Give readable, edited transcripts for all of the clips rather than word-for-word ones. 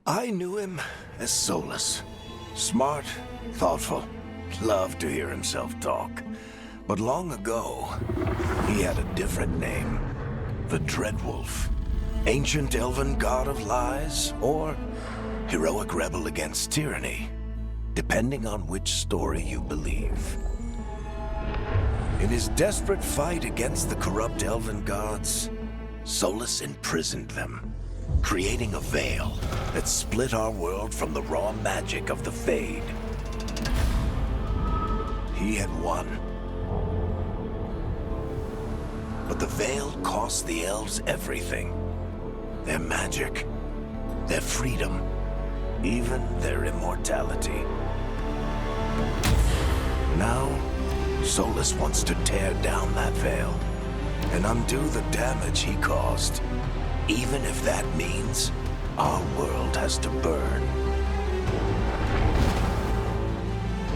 I knew him as Solas. Smart, thoughtful, loved to hear himself talk. But long ago, he had a different name. The Dreadwolf. Ancient elven god of lies, or heroic rebel against tyranny, depending on which story you believe. In his desperate fight against the corrupt elven gods, Solas imprisoned them, creating a veil that split our world from the raw magic of the Fade. He had won. But the veil cost the elves everything. Their magic, their freedom, even their immortality. Now, Solas wants to tear down that veil and undo the damage he caused, even if that means our world has to burn.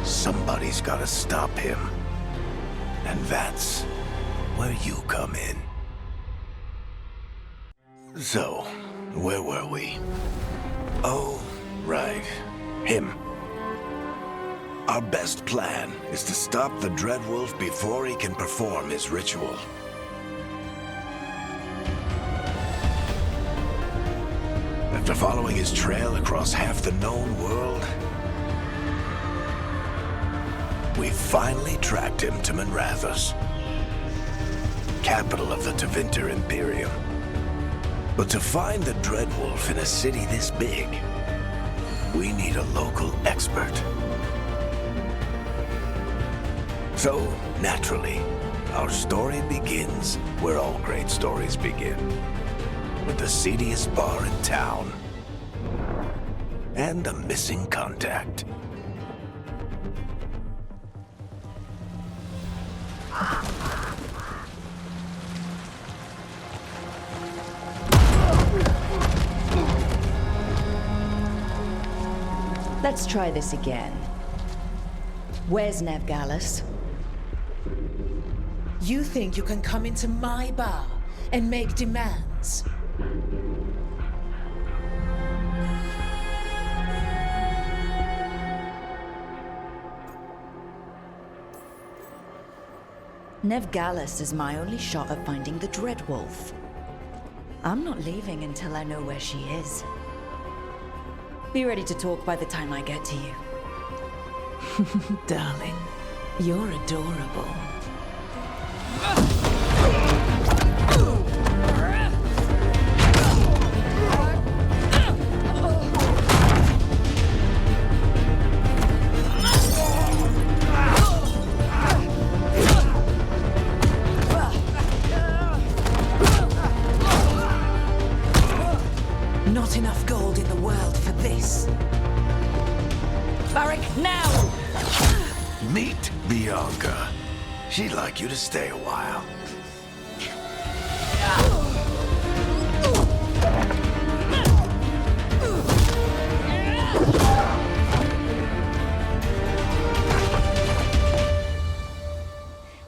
Somebody's gotta stop him, and that's where you come in. So, where were we? Oh, right. Him. Our best plan is to stop the Dreadwolf before he can perform his ritual. After following his trail across half the known world, we finally tracked him to Minrathous, capital of the Tevinter Imperium. But to find the Dreadwolf in a city this big, we need a local expert. So, naturally, our story begins where all great stories begin, with the seediest bar in town and a missing contact. Let's try this again. Where's Nev Gallus? You think you can come into my bar and make demands? Nev Gallus is my only shot at finding the Dreadwolf. I'm not leaving until I know where she is. Be ready to talk by the time I get to you. Darling, you're adorable. Not enough gold in the world for this. Barrack, now! Meet Bianca. She'd like you to stay a while.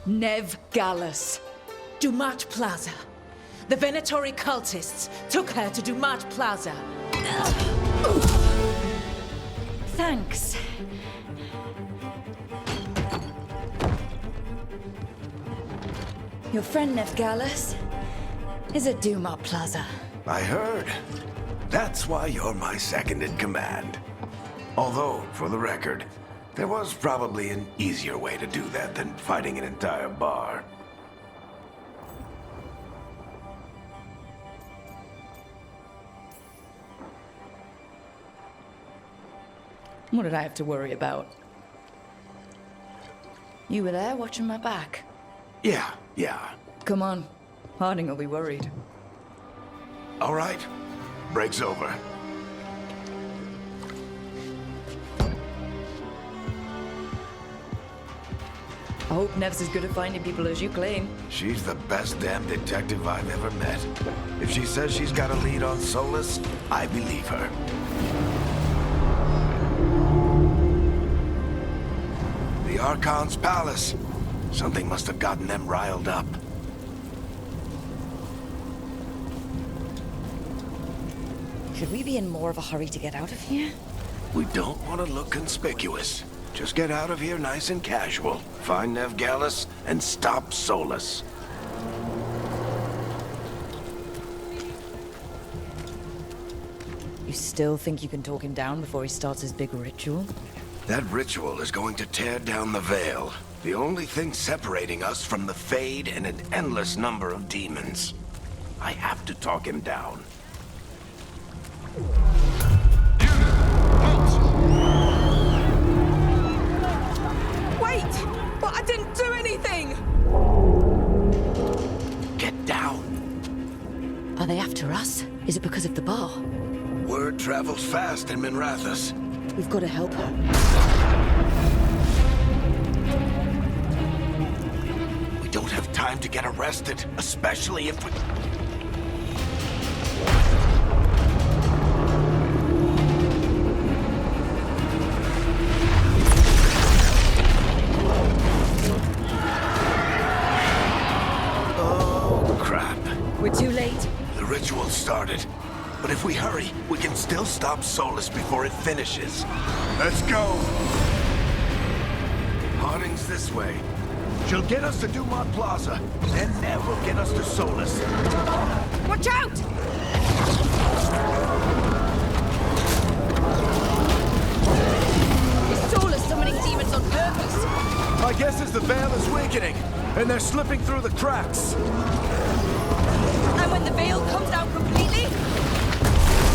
Nev Gallus. Dumat Plaza. The Venatori cultists took her to Dumat Plaza. Thanks. Your friend Nev Gallus is at Dumat Plaza. I heard. That's why you're my second in command. Although, for the record, there was probably an easier way to do that than fighting an entire bar. What did I have to worry about? You were there watching my back. Yeah. Come on. Harding will be worried. All right. Break's over. I hope Nev's as good at finding people as you claim. She's the best damn detective I've ever met. If she says she's got a lead on Solas, I believe her. The Archon's palace. Something must have gotten them riled up. Could we be in more of a hurry to get out of here? We don't want to look conspicuous. Just get out of here nice and casual. Find Nev Gallus and stop Solas. You still think you can talk him down before he starts his big ritual? That ritual is going to tear down the veil. The only thing separating us from the Fade and an endless number of demons. I have to talk him down. Wait! But I didn't do anything! Get down. Are they after us? Is it because of the bar? Word travels fast in Minrathous. We've got to help her. We don't have time to get arrested, especially if we... Oh, crap. We're too late. The ritual started. But if we hurry, we can still stop Solas before it finishes. Let's go! Harding's this way. She'll get us to Dumont Plaza, then Nev will get us to Solas. Watch out! Is Solas summoning demons on purpose? My guess is the veil is weakening, and they're slipping through the cracks. And when the veil comes down completely?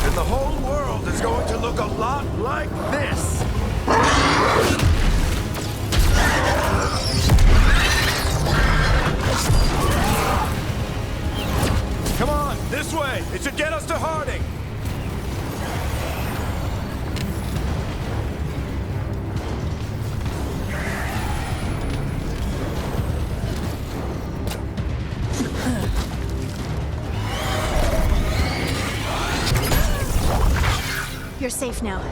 And the whole world is going to look a lot like this. Come on, this way. It should get us to Harding. You're safe now.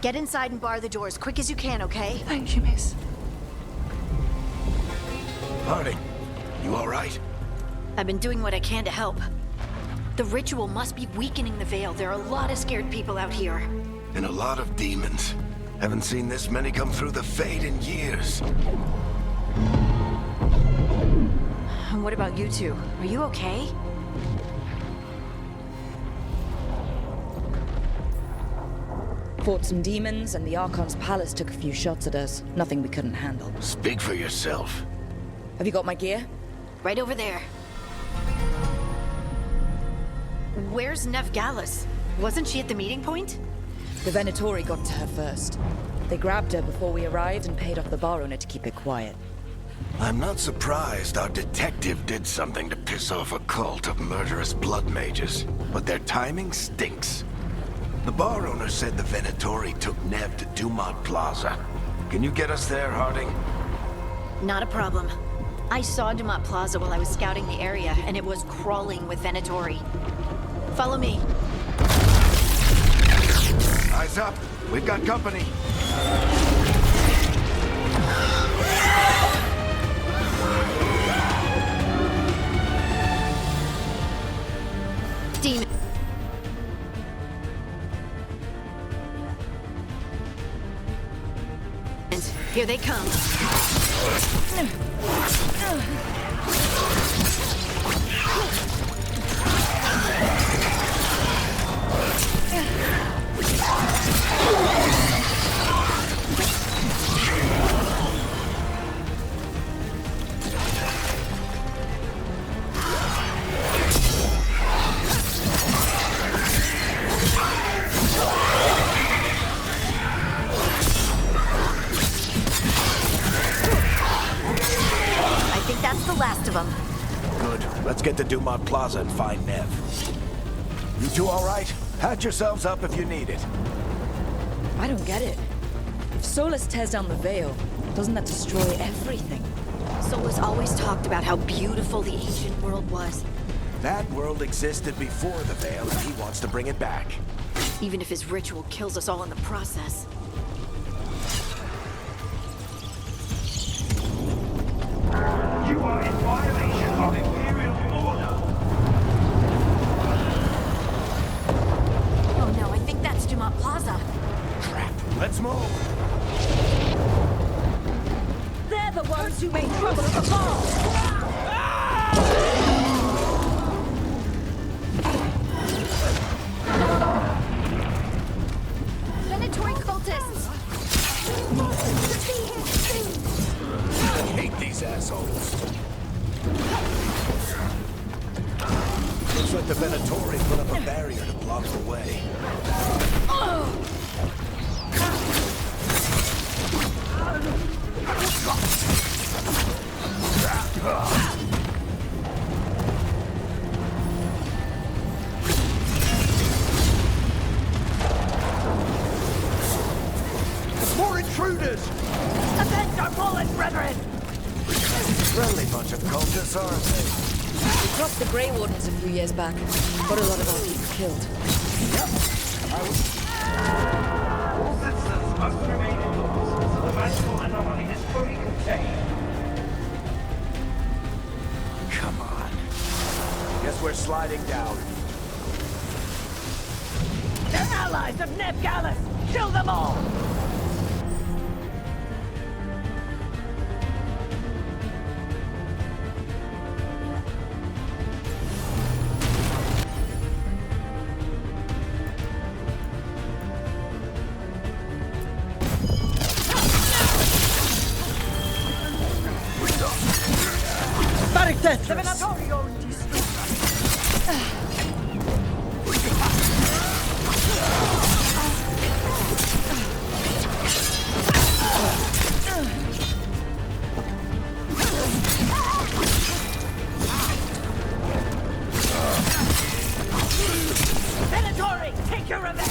Get inside and bar the door as quick as you can, okay? Thank you, miss. Harding, you all right? I've been doing what I can to help. The ritual must be weakening the veil. There are a lot of scared people out here. And a lot of demons. Haven't seen this many come through the Fade in years. And what about you two? Are you okay? Fought some demons, and the Archon's palace took a few shots at us. Nothing we couldn't handle. Speak for yourself. Have you got my gear? Right over there. Where's Nev Gallus? Wasn't she at the meeting point? The Venatori got to her first. They grabbed her before we arrived and paid off the bar owner to keep it quiet. I'm not surprised our detective did something to piss off a cult of murderous blood mages, but their timing stinks. The bar owner said the Venatori took Nev to Dumont Plaza. Can you get us there, Harding? Not a problem. I saw Dumont Plaza while I was scouting the area, and it was crawling with Venatori. Follow me. Eyes up. We've got company. Demon. Here they come. That's the last of them. Good. Let's get to Dumont Plaza and find Nev. You two all right? Patch yourselves up if you need it. I don't get it. If Solas tears down the veil, doesn't that destroy everything? Solas always talked about how beautiful the ancient world was. That world existed before the veil, and he wants to bring it back. Even if his ritual kills us all in the process. You are in violation of Imperial order. Looks like the Venatori put up a barrier to block the way. More intruders! Avenge our fallen brethren! Friendly bunch of cultists, aren't they? We crossed the Grey Wardens a few years back. Got a lot of our people killed. All citizens must remain indoors, so the magical anomaly is fully contained. Come on. Guess we're sliding down. They're allies of Nev Gallus! Kill them all! Venatorial Venatori, take your revenge!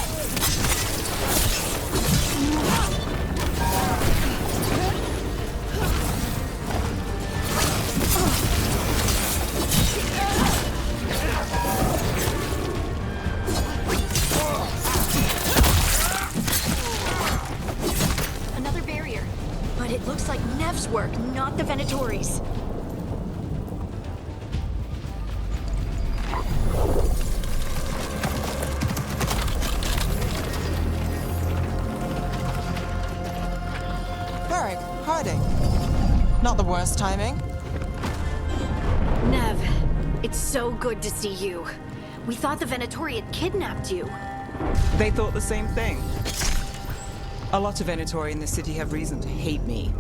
Another barrier. But it looks like Nev's work, not the Venatori's. Varric, hiding. Not the worst timing. Nev, it's so good to see you. We thought the Venatori had kidnapped you. They thought the same thing. A lot of Venatori in the city have reason to hate me.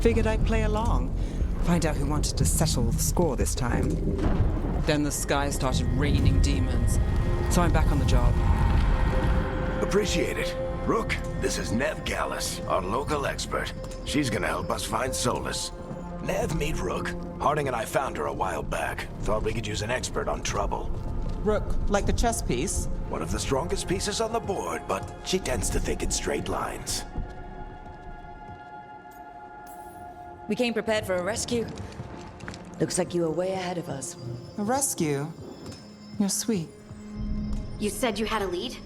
Figured I'd play along. Find out who wanted to settle the score this time. Then the sky started raining demons. So I'm back on the job. Appreciate it. Rook, this is Nev Gallus, our local expert. She's gonna help us find Solas. Nev, meet Rook. Harding and I found her a while back. Thought we could use an expert on trouble. Rook, like the chess piece? One of the strongest pieces on the board, but she tends to think in straight lines. We came prepared for a rescue. Looks like you were way ahead of us. A rescue? You're sweet. You said you had a lead?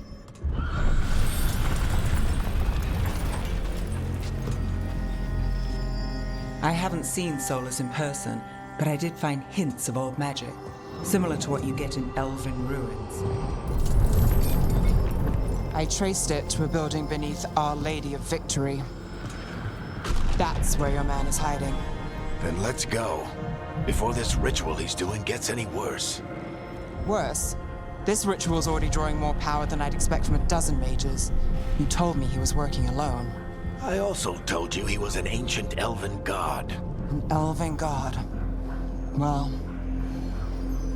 I haven't seen Solas in person, but I did find hints of old magic, similar to what you get in elven ruins. I traced it to a building beneath Our Lady of Victory. That's where your man is hiding. Then let's go. Before this ritual he's doing gets any worse. Worse, this ritual's already drawing more power than I'd expect from a dozen mages. You told me he was working alone. I also told you he was an ancient elven god. An elven god. Well,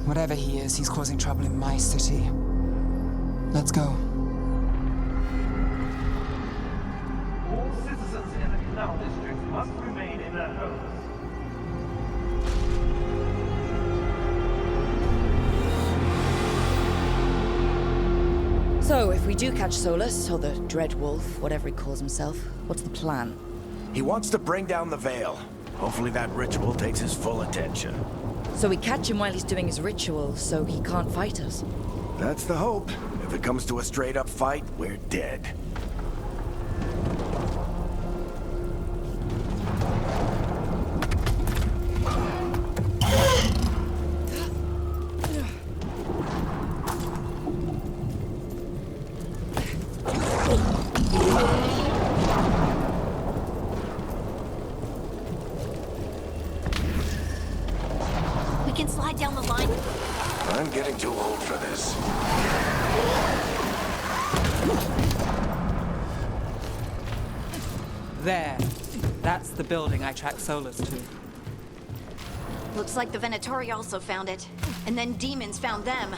whatever he is, he's causing trouble in my city. Let's go. All citizens in the Canal District must remain in their homes. So, if we do catch Solas, or the Dreadwolf, whatever he calls himself, what's the plan? He wants to bring down the veil. Hopefully that ritual takes his full attention. So we catch him while he's doing his ritual, so he can't fight us. That's the hope. If it comes to a straight-up fight, we're dead. We can slide down the line. I'm getting too old for this. There. That's the building I tracked Solas to. Looks like the Venatori also found it. And then demons found them.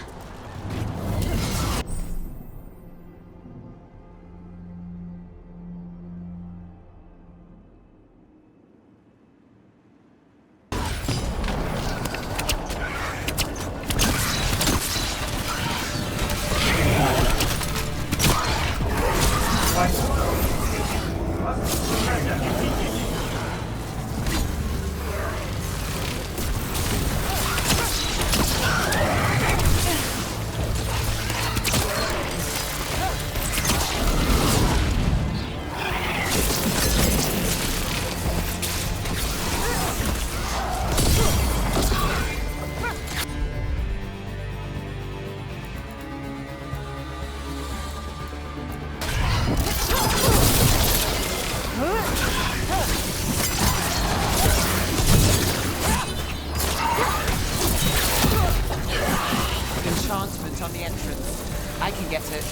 on the entrance. I can get it.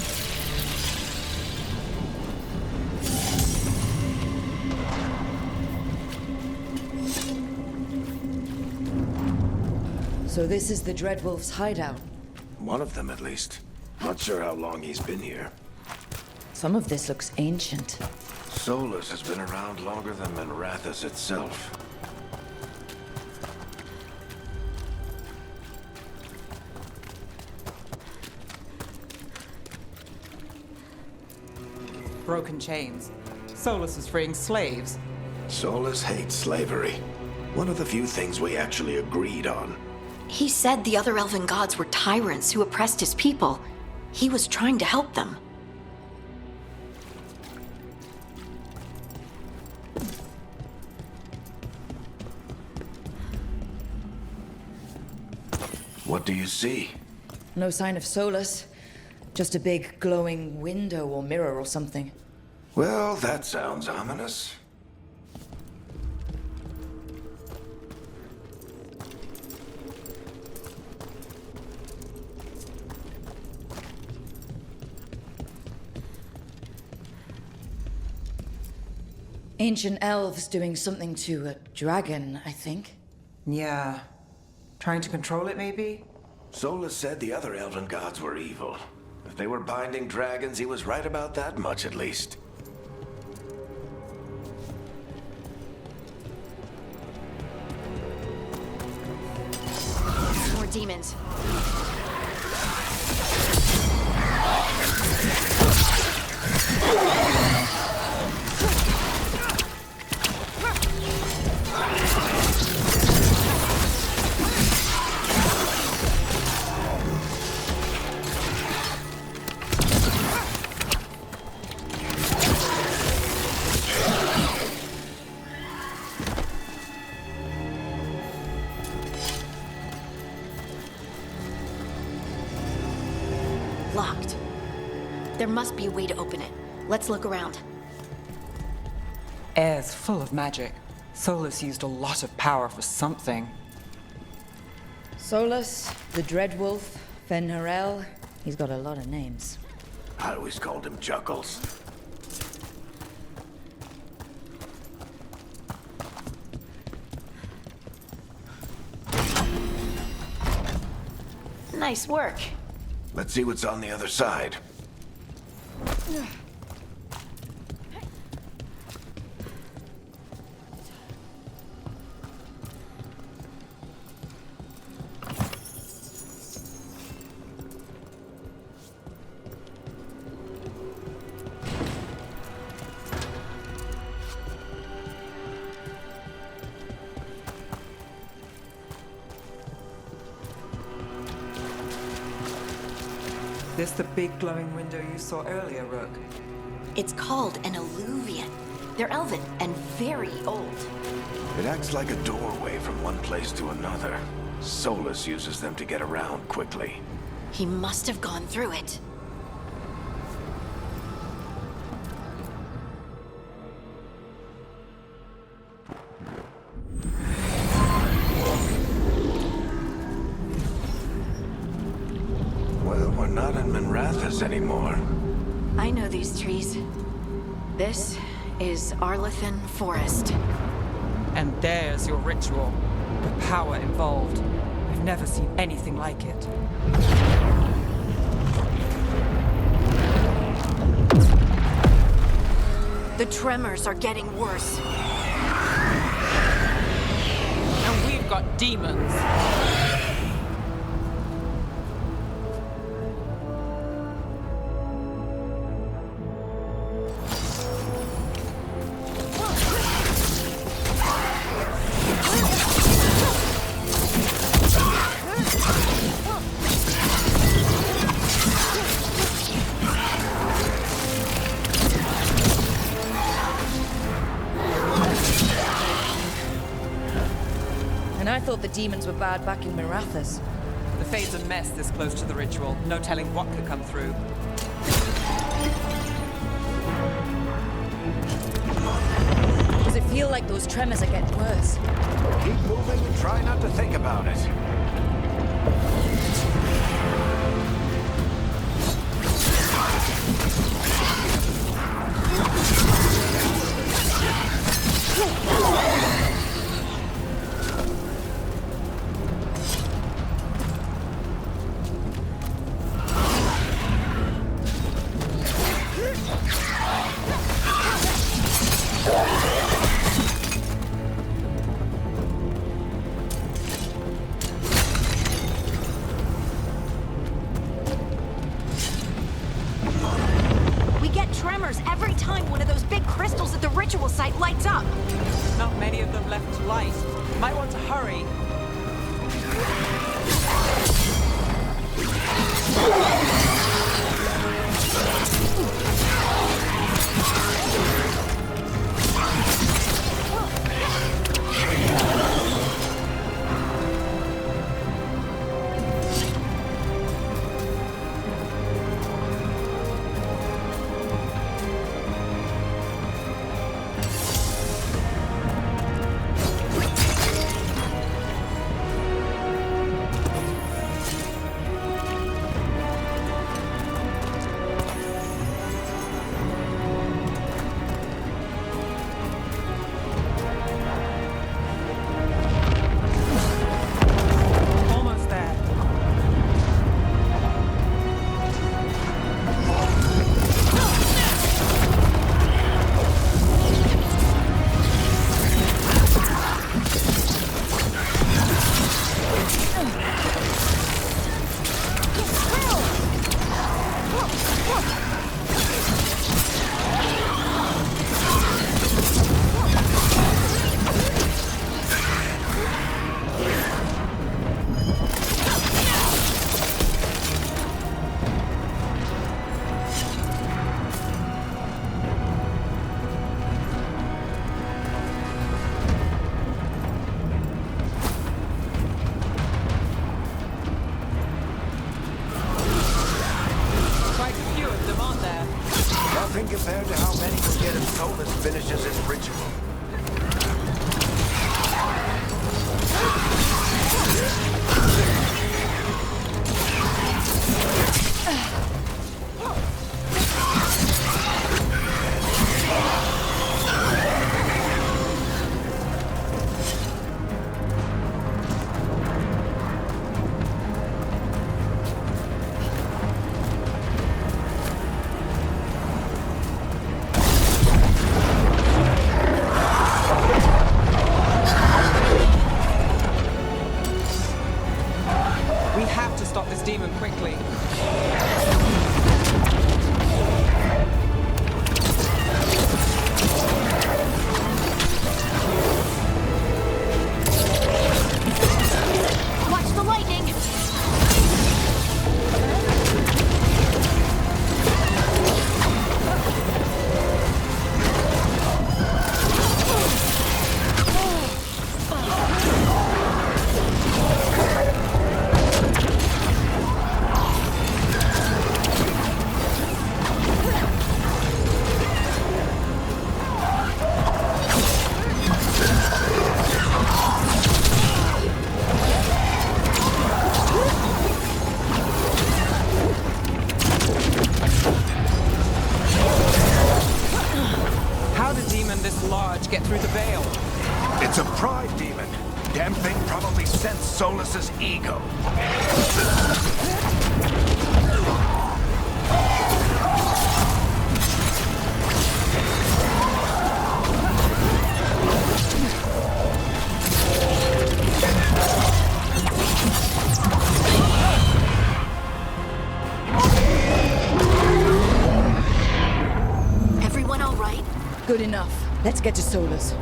So this is the Dreadwolf's hideout. One of them, at least. Not sure how long he's been here. Some of this looks ancient. Solas has been around longer than Minrathous itself. Broken chains. Solas is freeing slaves. Solas hates slavery. One of the few things we actually agreed on. He said the other elven gods were tyrants who oppressed his people. He was trying to help them. What do you see? No sign of Solas. Just a big glowing window or mirror or something. Well, that sounds ominous. Ancient elves doing something to a dragon, I think. Yeah. Trying to control it, maybe? Solas said the other elven gods were evil. If they were binding dragons, he was right about that much, at least. More demons. Locked. There must be a way to open it. Let's look around. Air's full of magic. Solas used a lot of power for something. Solas, the Dreadwolf, Fen'Harel. He's got a lot of names. I always called him Chuckles. Nice work. Let's see what's on the other side. This the big glowing window you saw earlier, Rook? It's called an alluvian. They're elven and very old. It acts like a doorway from one place to another. Solas uses them to get around quickly. He must have gone through it. Well, we're not in Minrathous anymore. I know these trees. This is Arlethan Forest. And there's your ritual. The power involved. I've never seen anything like it. The tremors are getting worse. And we've got demons. And I thought the demons were bad back in Minrathous. The Fade's a mess this close to the ritual. No telling what could come through. Does it feel like those tremors are getting worse? Keep moving and try not to think about it. site lights up. Not many of them left to light. Might want to hurry. Nothing compared to how many will get if Solas finishes his ritual. We have to stop this demon quickly. Watch the lightning! How did demon this large get through the veil? It's a pride demon. Damn thing probably sensed Solas's ego. Everyone all right? Good enough. Let's get to Solas.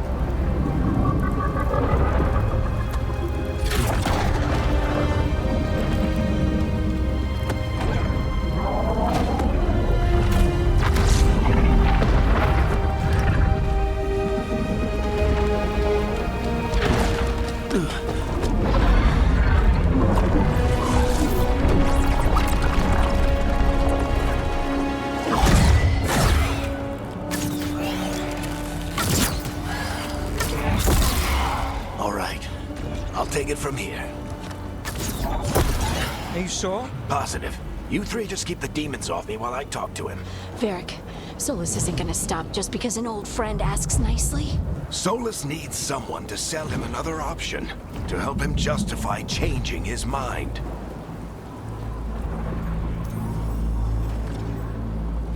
All right. I'll take it from here. Are you sure? Positive. You three just keep the demons off me while I talk to him. Varric, Solas isn't gonna stop just because an old friend asks nicely. Solas needs someone to sell him another option, to help him justify changing his mind.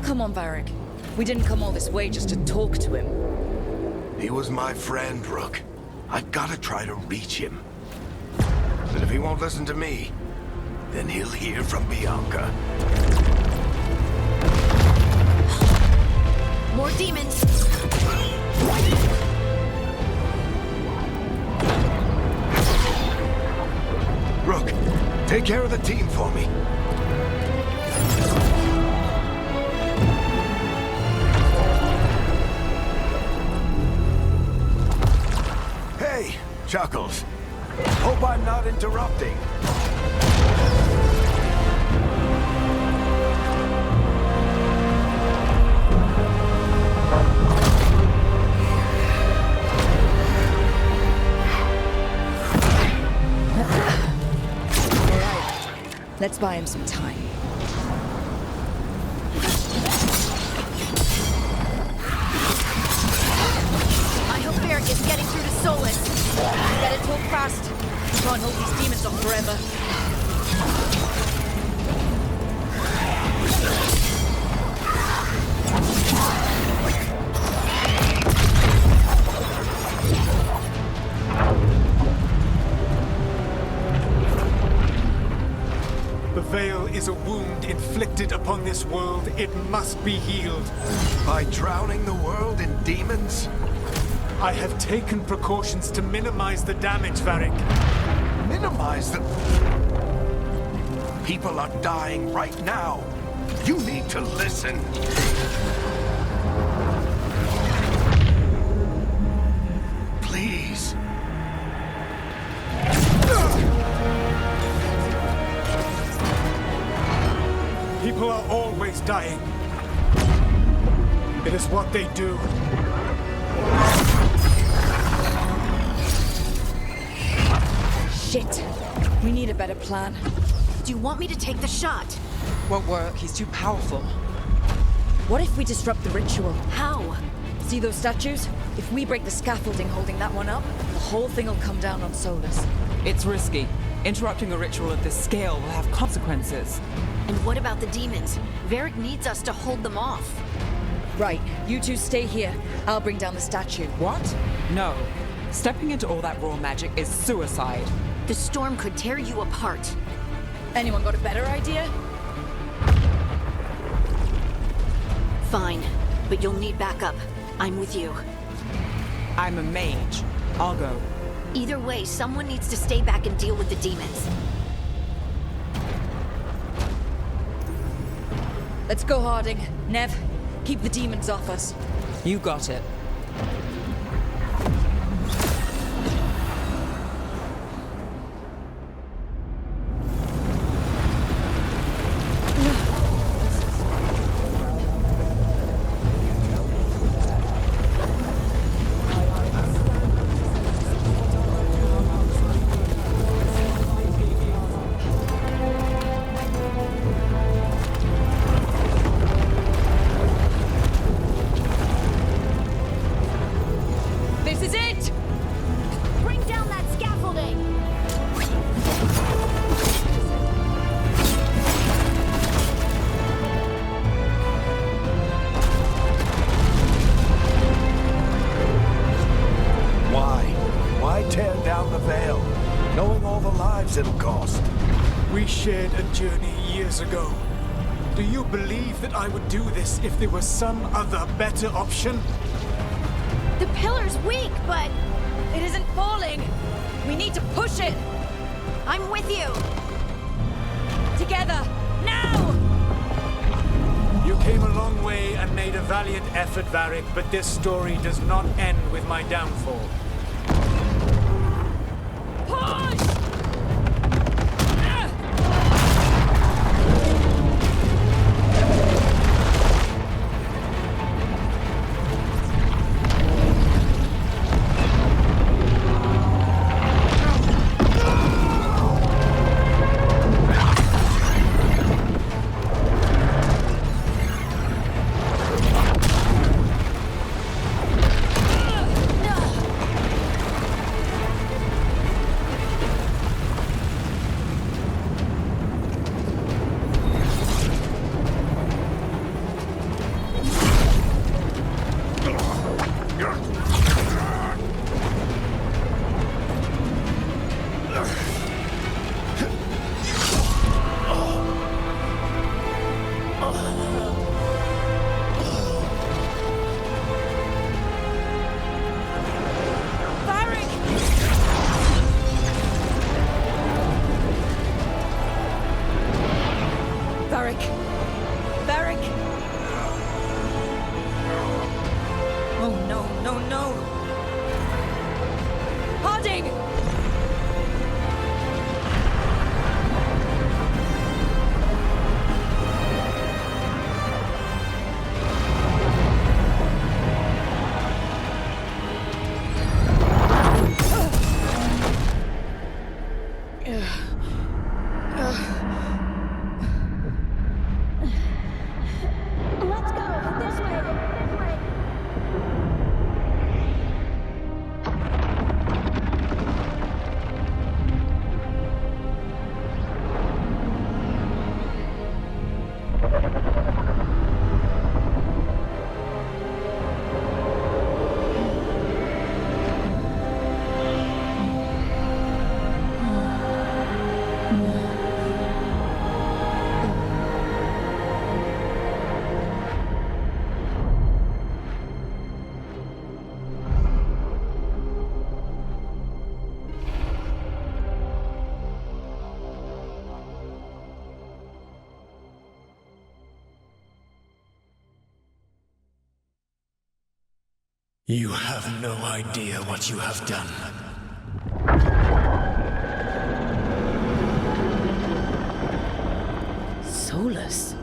Come on, Varric. We didn't come all this way just to talk to him. He was my friend, Rook. I gotta try to reach him. But if he won't listen to me, then he'll hear from Bianca. More demons! Rook, take care of the team for me. Hey, Chuckles. Hope I'm not interrupting. Let's buy him some time. I hope Varric is getting through to Solas. Better talk fast. Can't hold these demons off forever. The Veil is a wound inflicted upon this world. It must be healed. By drowning the world in demons? I have taken precautions to minimize the damage, Varric. Minimize them. People are dying right now. You need to listen. Please. People are always dying. It is what they do. Shit. We need a better plan. Do you want me to take the shot? Won't work. He's too powerful. What if we disrupt the ritual? How? See those statues? If we break the scaffolding holding that one up, the whole thing will come down on Solas. It's risky. Interrupting a ritual of this scale will have consequences. And what about the demons? Varric needs us to hold them off. Right, you two stay here. I'll bring down the statue. What? No. Stepping into all that raw magic is suicide. The storm could tear you apart. Anyone got a better idea? Fine, but you'll need backup. I'm with you. I'm a mage. I'll go. Either way, someone needs to stay back and deal with the demons. Let's go, Harding. Nev, keep the demons off us. You got it. This is it! Bring down that scaffolding! Why tear down the Veil, knowing all the lives it'll cost? We shared a journey years ago. Do you believe that I would do this if there was some other better option? The pillar's weak, but It isn't falling! We need to push it! I'm with you! Together! Now! You came a long way and made a valiant effort, Varric, but this story does not end with my downfall. Push! You have no idea what you have done. Solas?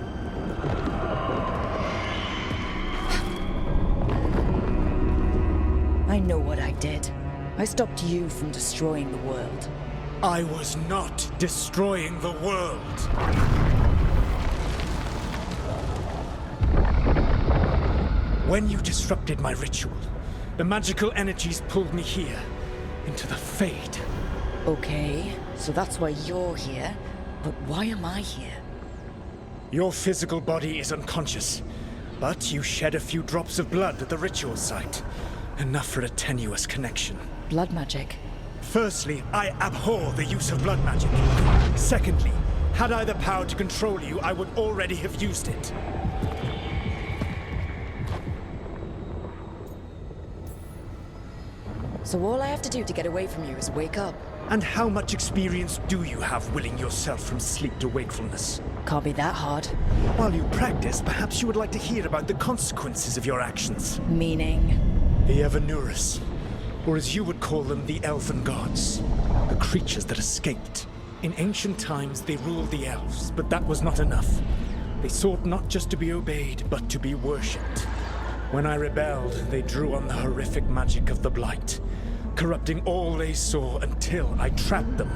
I know what I did. I stopped you from destroying the world. I was not destroying the world. When you disrupted my ritual, the magical energies pulled me here, into the Fade. Okay, so that's why you're here. But why am I here? Your physical body is unconscious, but you shed a few drops of blood at the ritual site. Enough for a tenuous connection. Blood magic. Firstly, I abhor the use of blood magic. Secondly, had I the power to control you, I would already have used it. So all I have to do to get away from you is wake up. And how much experience do you have willing yourself from sleep to wakefulness? Can't be that hard. While you practice, perhaps you would like to hear about the consequences of your actions. Meaning? The Evanurus, or as you would call them, the Elven Gods. The creatures that escaped. In ancient times, they ruled the elves, but that was not enough. They sought not just to be obeyed, but to be worshipped. When I rebelled, they drew on the horrific magic of the Blight, corrupting all they saw until I trapped them.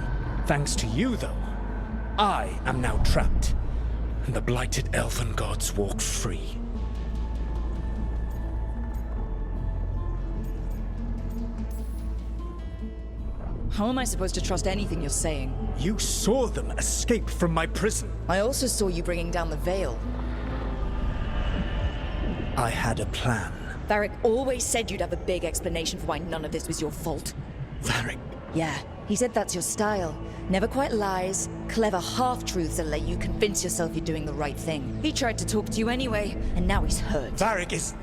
Thanks to you, though, I am now trapped, and the blighted Elven Gods walk free. How am I supposed to trust anything you're saying? You saw them escape from my prison. I also saw you bringing down the veil. I had a plan. Varric always said you'd have a big explanation for why none of this was your fault. Varric. Yeah, he said that's your style. Never quite lies, clever half-truths that let you convince yourself you're doing the right thing. He tried to talk to you anyway, and now he's hurt. Varric is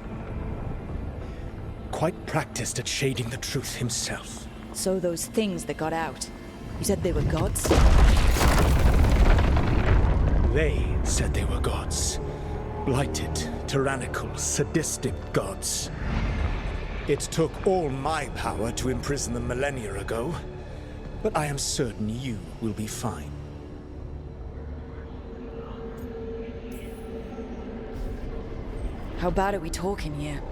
quite practiced at shading the truth himself. So those things that got out, you said they were gods? They said they were gods. Blighted, tyrannical, sadistic gods. It took all my power to imprison them millennia ago, but I am certain you will be fine. How bad are we talking here?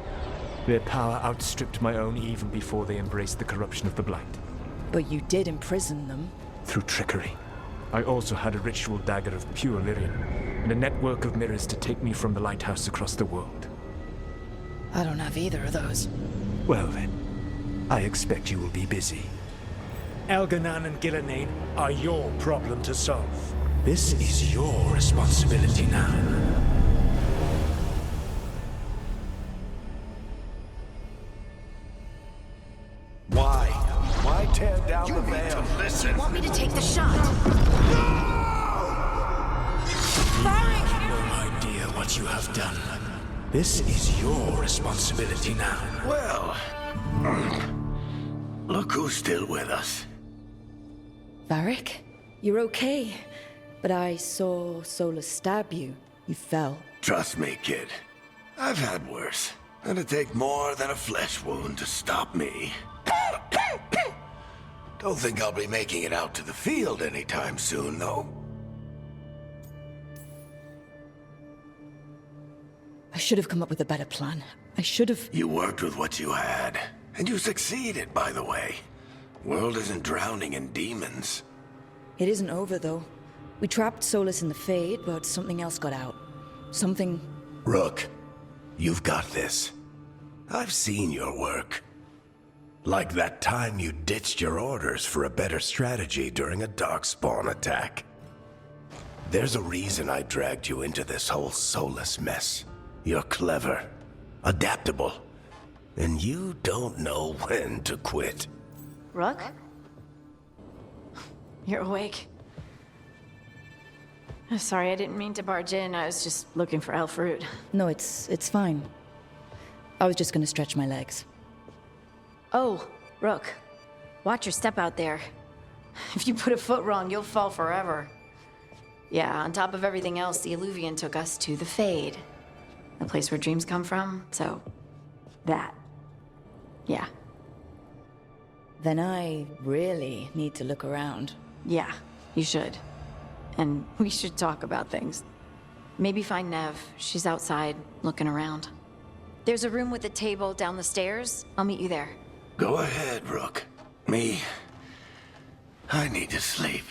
Their power outstripped my own even before they embraced the corruption of the Blight. But you did imprison them. Through trickery. I also had a ritual dagger of pure lyrium, and a network of mirrors to take me from the lighthouse across the world. I don't have either of those. Well then, I expect you will be busy. Elganan and Gillenane are your problem to solve. This is your responsibility now. Why tear down the veil? Listen. Want me to take the shot? No idea what you have done. This is your responsibility now. Well, look who's still with us. Varric, you're okay. But I saw Solas stab you. You fell. Trust me, kid. I've had worse. It'd take more than a flesh wound to stop me. Don't think I'll be making it out to the field anytime soon, though. I should have come up with a better plan. I should have... You worked with what you had. And you succeeded, by the way. World isn't drowning in demons. It isn't over, though. We trapped Solas in the Fade, but something else got out. Something... Rook, you've got this. I've seen your work. Like that time you ditched your orders for a better strategy during a darkspawn attack. There's a reason I dragged you into this whole Solas mess. You're clever, adaptable, and you don't know when to quit. Rook? You're awake. Sorry, I didn't mean to barge in. I was just looking for elf fruit. No, it's fine. I was just gonna stretch my legs. Oh, Rook. Watch your step out there. If you put a foot wrong, you'll fall forever. Yeah, on top of everything else, the Illuvian took us to the Fade. The place where dreams come from, so... that. Yeah. Then I really need to look around. Yeah, you should. And we should talk about things. Maybe find Nev. She's outside, looking around. There's a room with a table down the stairs. I'll meet you there. Go ahead, Rook. Me, I need to sleep.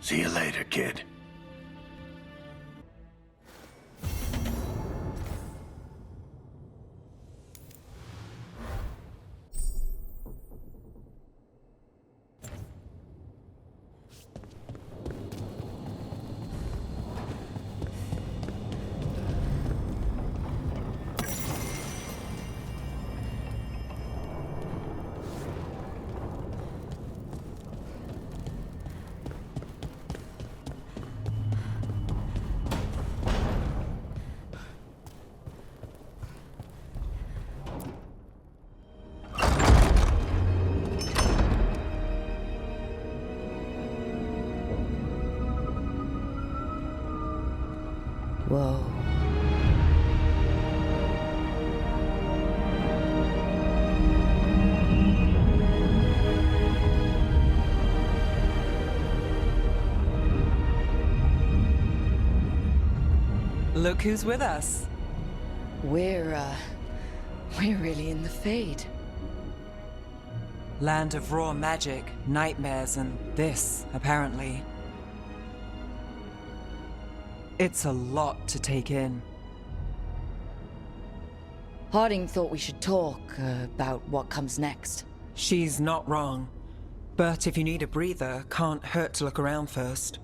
See you later, kid. Whoa. Look who's with us. We're really in the Fade. Land of raw magic, nightmares, and this, apparently. It's a lot to take in. Harding thought we should talk about what comes next. She's not wrong. But if you need a breather, can't hurt to look around first.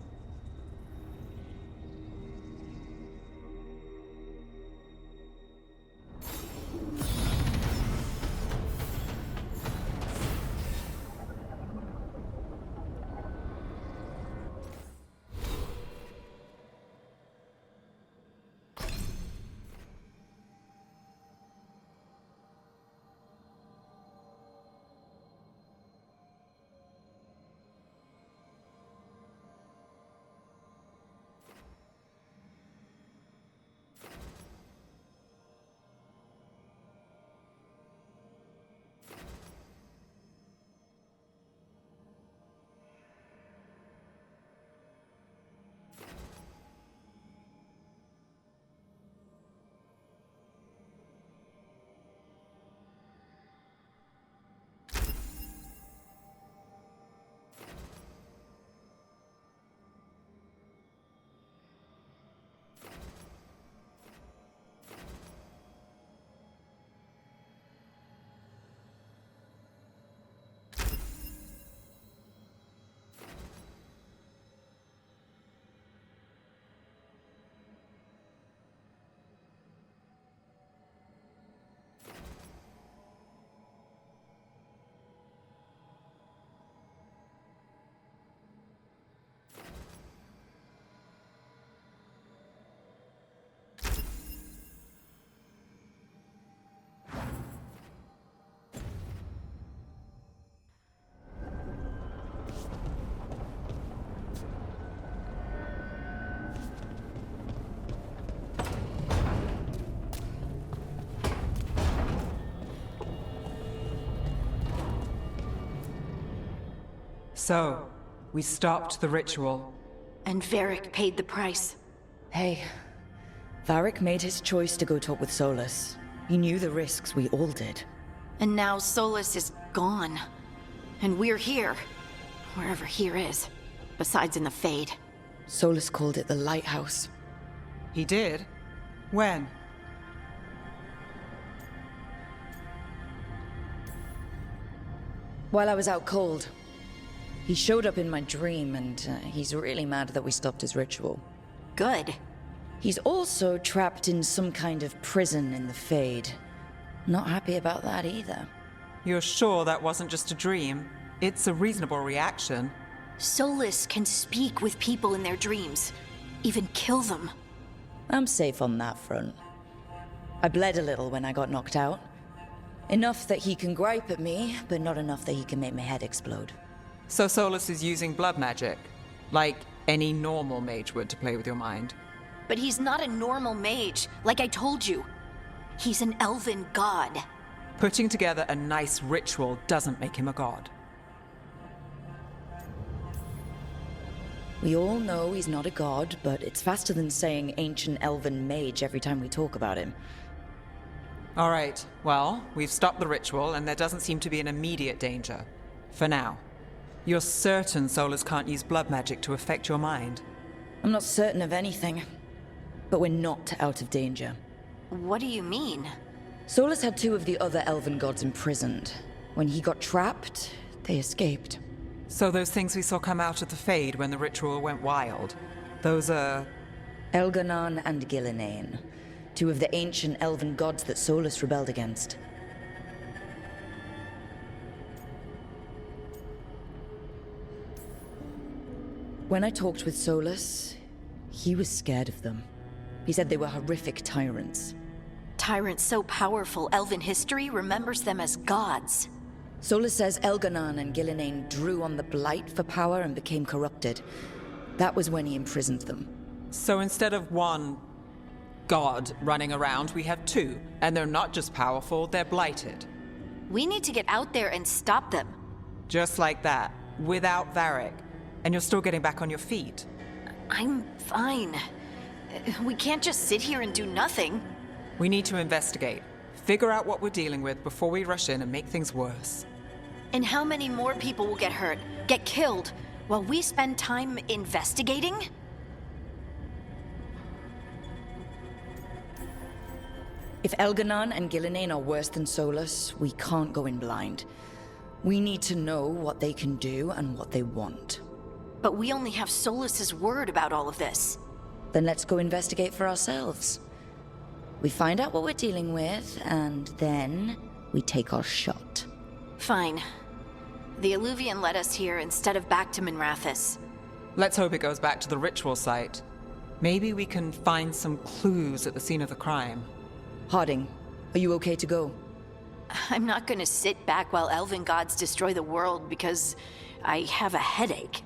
So, we stopped the ritual. And Varric paid the price. Hey, Varric made his choice to go talk with Solas. He knew the risks we all did. And now Solas is gone. And we're here. Wherever here is. Besides in the Fade. Solas called it the Lighthouse. He did? When? While I was out cold. He showed up in my dream, and he's really mad that we stopped his ritual. Good. He's also trapped in some kind of prison in the Fade. Not happy about that either. You're sure that wasn't just a dream? It's a reasonable reaction. Solas can speak with people in their dreams. Even kill them. I'm safe on that front. I bled a little when I got knocked out. Enough that he can gripe at me, but not enough that he can make my head explode. So Solas is using blood magic? Like any normal mage would to play with your mind? But he's not a normal mage, like I told you. He's an elven god. Putting together a nice ritual doesn't make him a god. We all know he's not a god, but it's faster than saying ancient elven mage every time we talk about him. All right, well, we've stopped the ritual, and there doesn't seem to be an immediate danger. For now. You're certain Solas can't use blood magic to affect your mind? I'm not certain of anything, but we're not out of danger. What do you mean? Solas had 2 of the other elven gods imprisoned. When he got trapped, they escaped. So those things we saw come out of the Fade when the ritual went wild, those are... Elganon and Gillinane, 2 of the ancient elven gods that Solas rebelled against. When I talked with Solas, he was scared of them. He said they were horrific tyrants. Tyrants so powerful, elven history remembers them as gods. Solas says Elganon and Gillinane drew on the Blight for power and became corrupted. That was when he imprisoned them. So instead of one god running around, we have 2, and they're not just powerful, they're blighted. We need to get out there and stop them. Just like that, without Varric. And you're still getting back on your feet. I'm fine. We can't just sit here and do nothing. We need to investigate. Figure out what we're dealing with before we rush in and make things worse. And how many more people will get hurt, get killed, while we spend time investigating? If Elganon and Gillinane are worse than Solas, we can't go in blind. We need to know what they can do and what they want. But we only have Solas's word about all of this. Then let's go investigate for ourselves. We find out what we're dealing with, and then we take our shot. Fine. The Illuvian led us here instead of back to Minrathous. Let's hope it goes back to the ritual site. Maybe we can find some clues at the scene of the crime. Harding, are you okay to go? I'm not gonna sit back while elven gods destroy the world because I have a headache.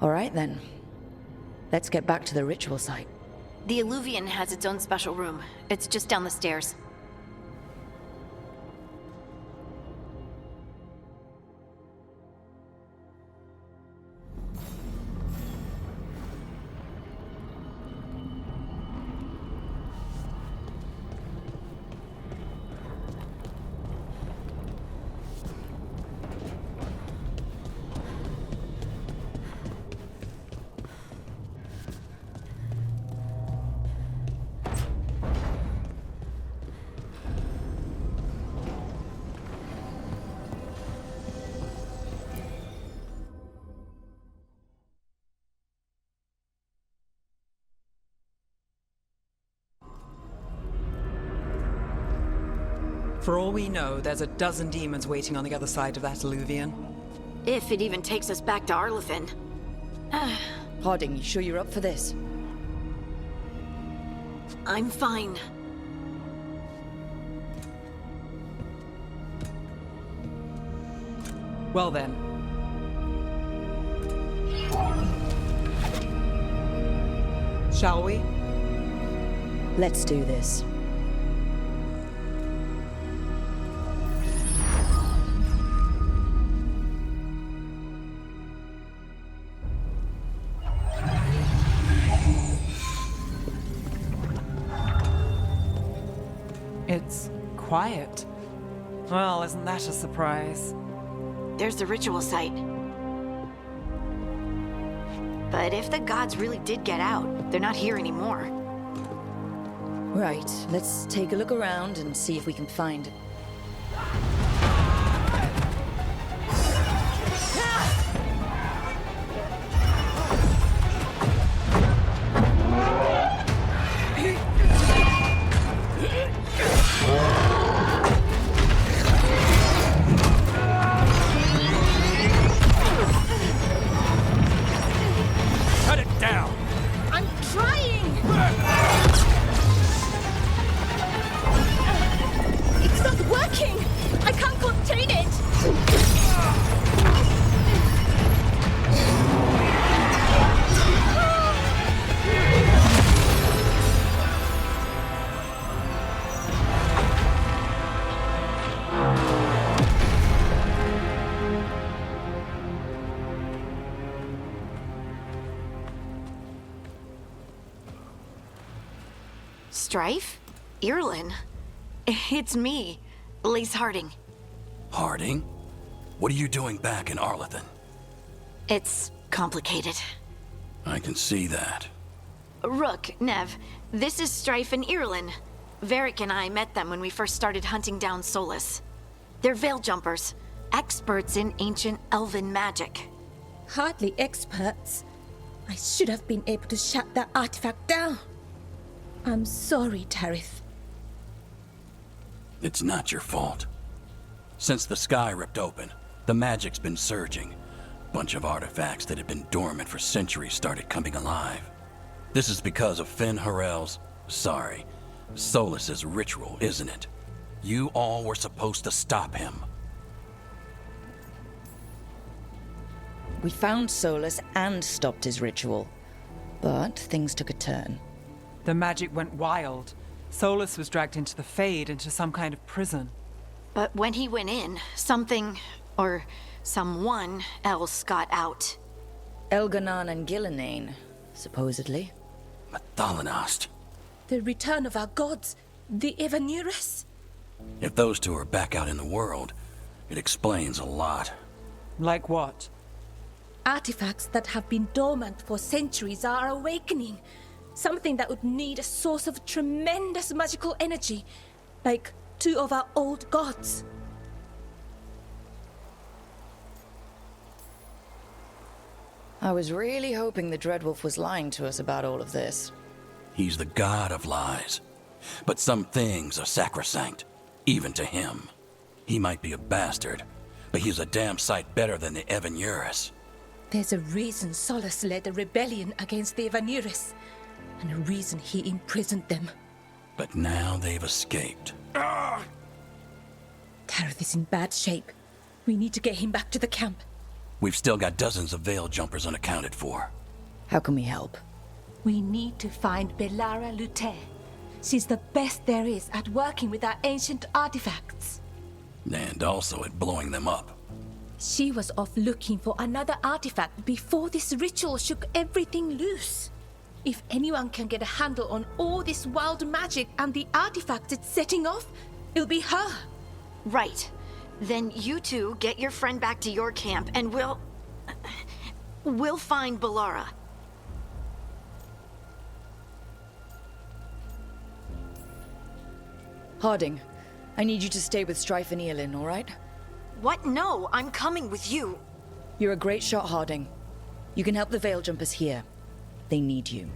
All right then. Let's get back to the ritual site. The Illuvian has its own special room. It's just down the stairs. For all we know, there's a dozen demons waiting on the other side of that Illuvian. If it even takes us back to Arlithin. Harding, you sure you're up for this? I'm fine. Well then. Shall we? Let's do this. It's quiet. Well, isn't that a surprise? There's the ritual site. But if the gods really did get out, they're not here anymore. Right, let's take a look around and see if we can find... Cut it down! I'm trying! It's not Strife? Irlin? It's me, Lise Harding. Harding? What are you doing back in Arlethan? It's complicated. I can see that. Rook, Nev, this is Strife and Irlin. Varric and I met them when we first started hunting down Solas. They're veil jumpers, experts in ancient elven magic. Hardly experts. I should have been able to shut that artifact down. I'm sorry, Tarith. It's not your fault. Since the sky ripped open, the magic's been surging. Bunch of artifacts that had been dormant for centuries started coming alive. This is because of Finn Harel's, Solas's ritual, isn't it? You all were supposed to stop him. We found Solas and stopped his ritual, but things took a turn. The magic went wild. Solas was dragged into the Fade, into some kind of prison. But when he went in, something, or someone else got out. Elganan and Gillenane, supposedly. Mathalanost. The return of our gods, the Evanurus. If those two are back out in the world, it explains a lot. Like what? Artifacts that have been dormant for centuries are awakening. Something that would need a source of tremendous magical energy, like two of our old gods. I was really hoping the Dreadwolf was lying to us about all of this. He's the god of lies. But some things are sacrosanct, even to him. He might be a bastard, but he's a damn sight better than the Evanurus. There's a reason Solas led a rebellion against the Evanurus, and a reason he imprisoned them. But now they've escaped. Tarith is in bad shape. We need to get him back to the camp. We've still got dozens of veil jumpers unaccounted for. How can we help? We need to find Belara Lute. She's the best there is at working with our ancient artifacts. And also at blowing them up. She was off looking for another artifact before this ritual shook everything loose. If anyone can get a handle on all this wild magic and the artifacts it's setting off, it'll be her. Right. Then you two get your friend back to your camp and we'll find Belara. Harding, I need you to stay with Strife and Eolin, all right? What? No, I'm coming with you. You're a great shot, Harding. You can help the veil jumpers here. They need you.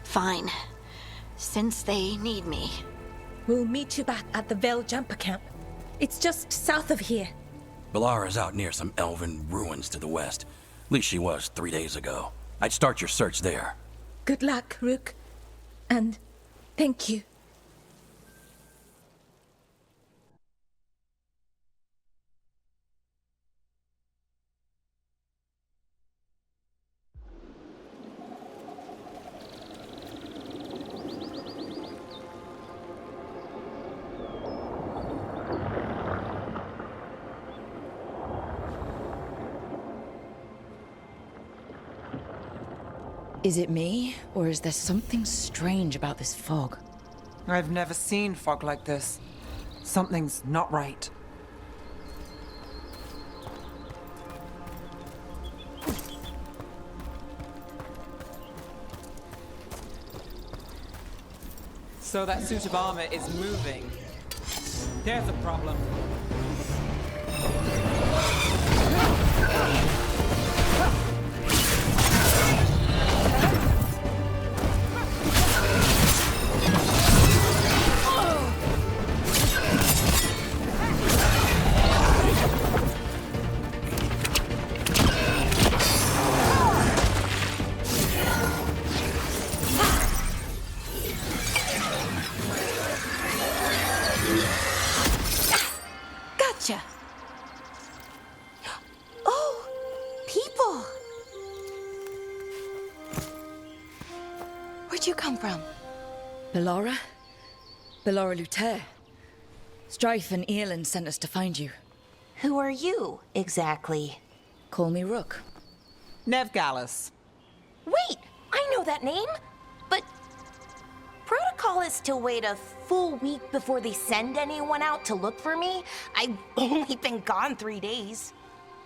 Fine. Since they need me. We'll meet you back at the Veil Jumper camp. It's just south of here. Belara's out near some elven ruins to the west. At least she was 3 days ago. I'd start your search there. Good luck, Rook. And thank you. Is it me, or is there something strange about this fog? I've never seen fog like this. Something's not right. So that suit of armor is moving. There's a problem. Gotcha. Oh, people. Where'd you come from? Belara? Belara Lute. Strife and Eolin sent us to find you. Who are you, exactly? Call me Rook. Nev Gallus. Wait! I know that name! But... protocol is to wait a full week before they send anyone out to look for me. I've only been gone 3 days.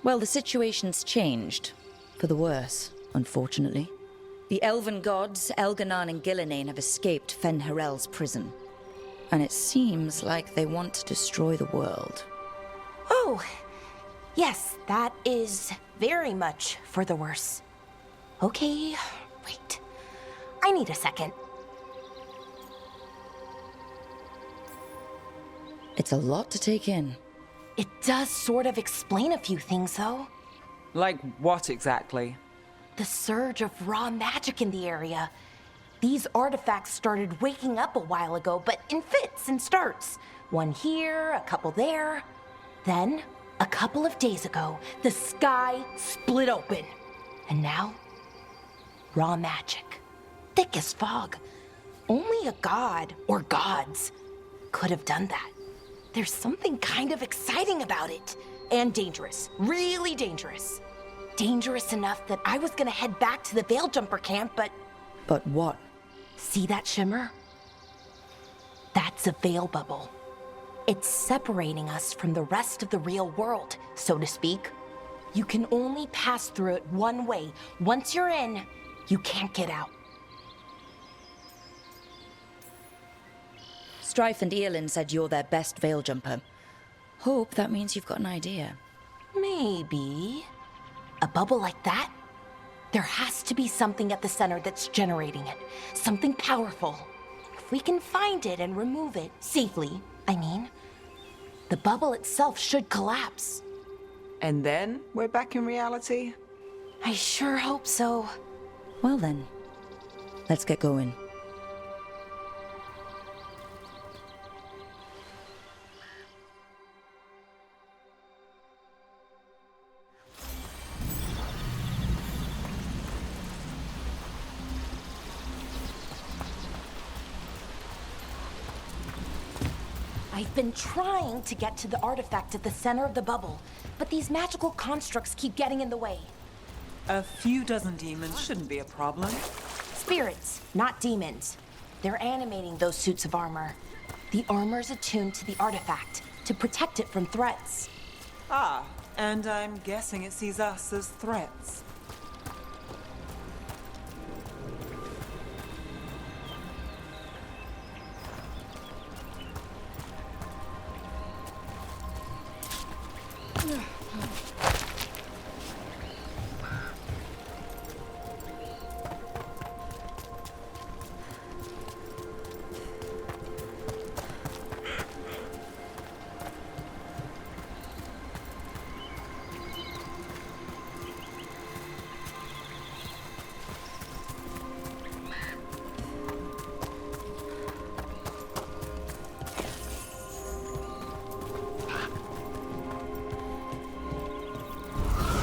Well, the situation's changed. For the worse, unfortunately. The elven gods, Elganan and Gillinane, have escaped Fen-Harel's prison. And it seems like they want to destroy the world. Oh, yes, that is very much for the worse. Okay, wait. I need a second. It's a lot to take in. It does sort of explain a few things, though. Like what exactly? The surge of raw magic in the area. These artifacts started waking up a while ago, but in fits and starts. One here, a couple there. Then, a couple of days ago, the sky split open. And now, raw magic. Thick as fog. Only a god, or gods, could have done that. There's something kind of exciting about it. And dangerous. Really dangerous. Dangerous enough that I was gonna head back to the Veil Jumper camp, but... But what? See that shimmer? That's a veil bubble. It's separating us from the rest of the real world, so to speak. You can only pass through it one way. Once you're in, you can't get out. Strife and Earlin said you're their best Veil Jumper. Hope that means you've got an idea. Maybe. A bubble like that? There has to be something at the center that's generating it. Something powerful. If we can find it and remove it, safely, I mean, the bubble itself should collapse. And then we're back in reality? I sure hope so. Well then, let's get going. I've been trying to get to the artifact at the center of the bubble, but these magical constructs keep getting in the way. A few dozen demons shouldn't be a problem. Spirits, not demons. They're animating those suits of armor. The armor's attuned to the artifact to protect it from threats. Ah, and I'm guessing it sees us as threats.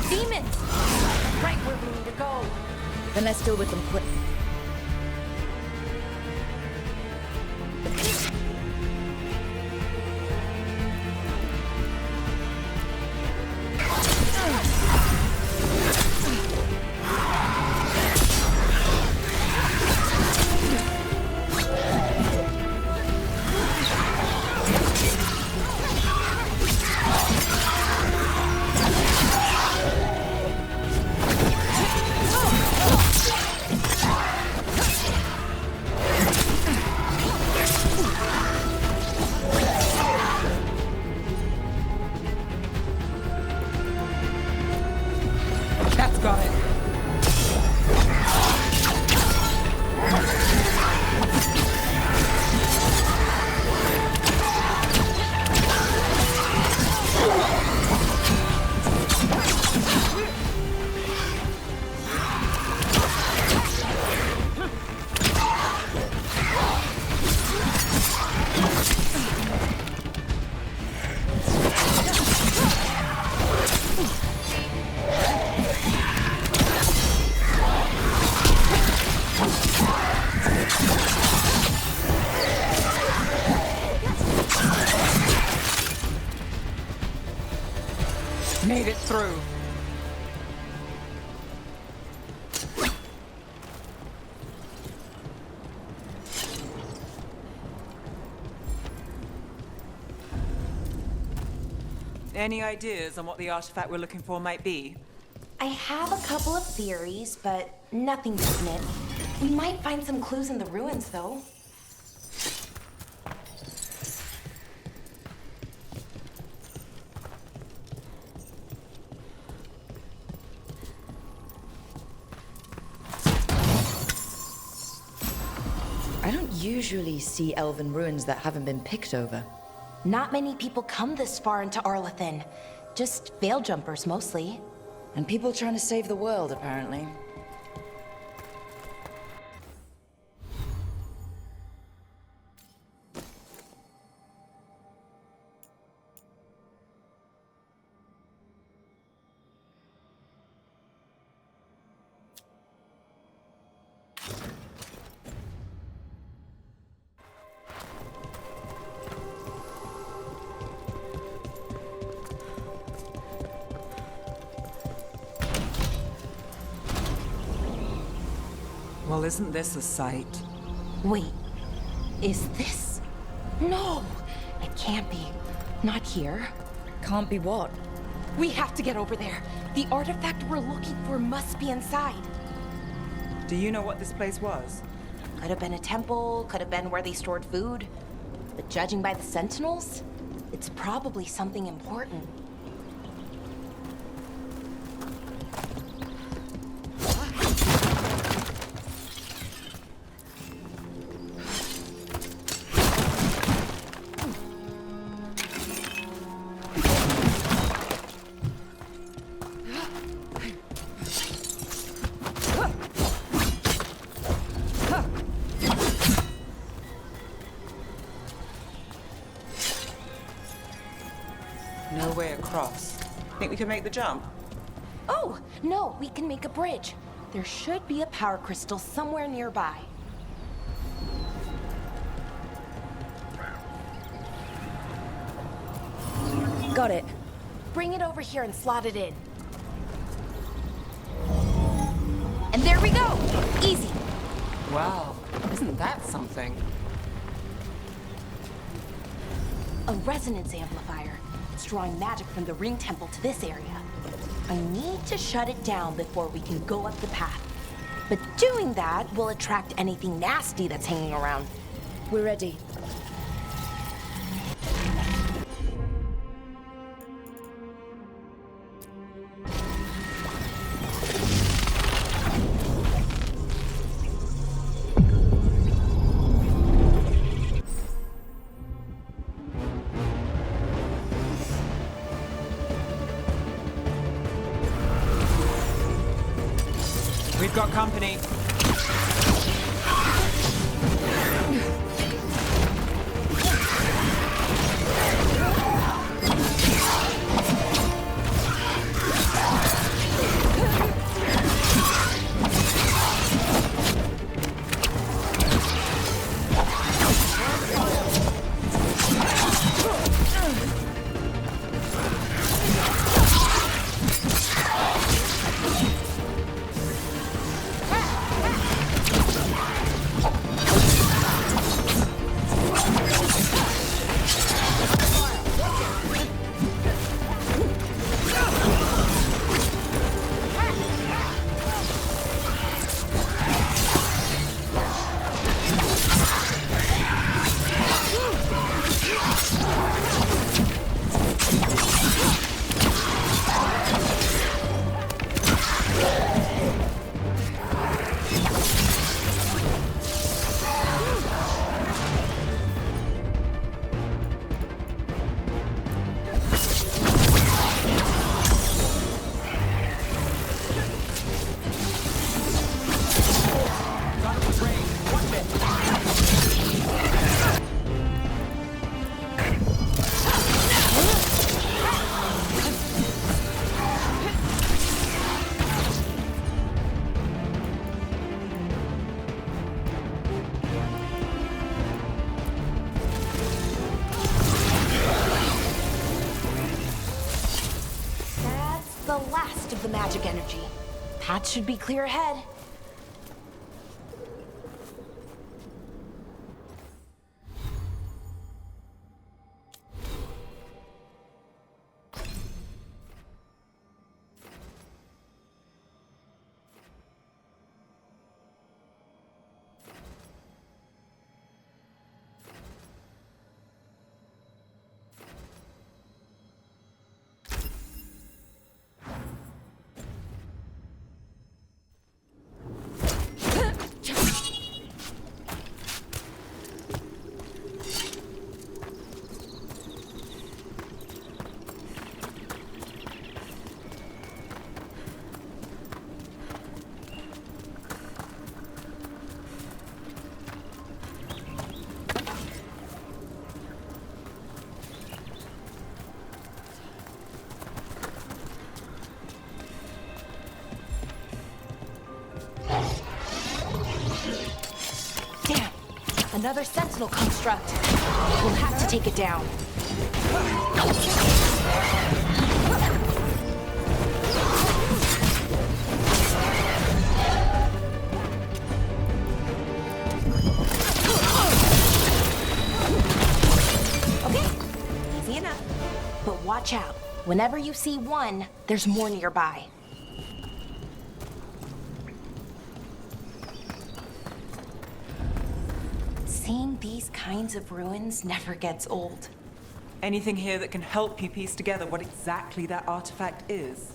Demons! Right where we need to go. Then let's deal with them quick. That's got it. Made it through. Any ideas on what the artifact we're looking for might be? I have a couple of theories, but nothing definite. We might find some clues in the ruins, though. I don't usually see elven ruins that haven't been picked over. Not many people come this far into Arlathan. Just veil jumpers, mostly. And people trying to save the world, apparently. Well, isn't this a sight? Wait, is this? No, it can't be. Not here. Can't be what? We have to get over there. The artifact we're looking for must be inside. Do you know what this place was? Could have been a temple, could have been where they stored food. But judging by the sentinels, it's probably something important. No way across. Think we can make the jump? Oh, no, we can make a bridge. There should be a power crystal somewhere nearby. Got it. Bring it over here and slot it in. And there we go! Easy. Wow, isn't that something? A resonance amplifier. It's drawing magic from the ring temple to this area. I need to shut it down before we can go up the path. But doing that will attract anything nasty that's hanging around. We're ready. We've got company. The last of the magic energy. Path should be clear ahead. Another sentinel construct. We'll have to take it down. Okay, easy enough. But watch out. Whenever you see one, there's more nearby. Seeing these kinds of ruins never gets old. Anything here that can help you piece together what exactly that artifact is?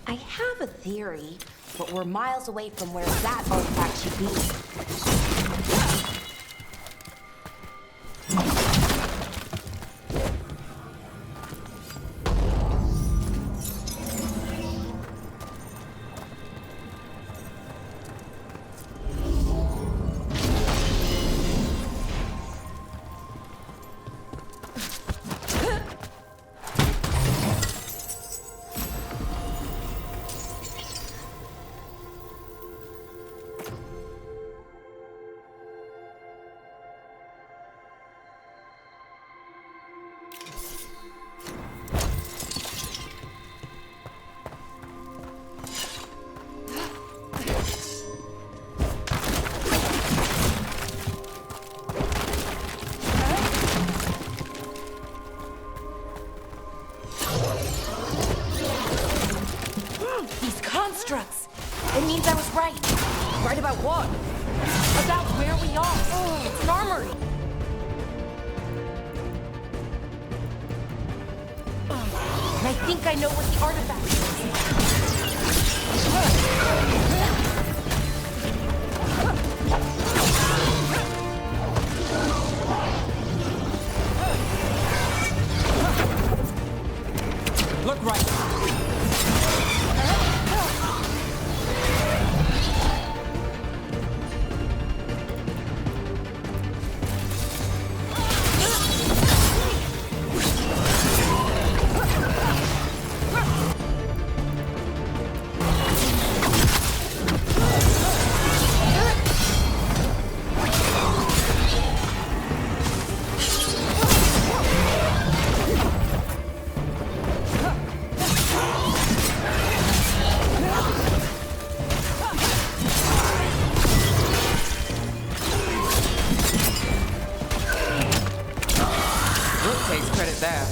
I have a theory, but we're miles away from where that artifact should be. Constructs! It means I was right. Right about what? About where we are. It's an armory. And I think I know what the artifact is. Look right. Takes credit there.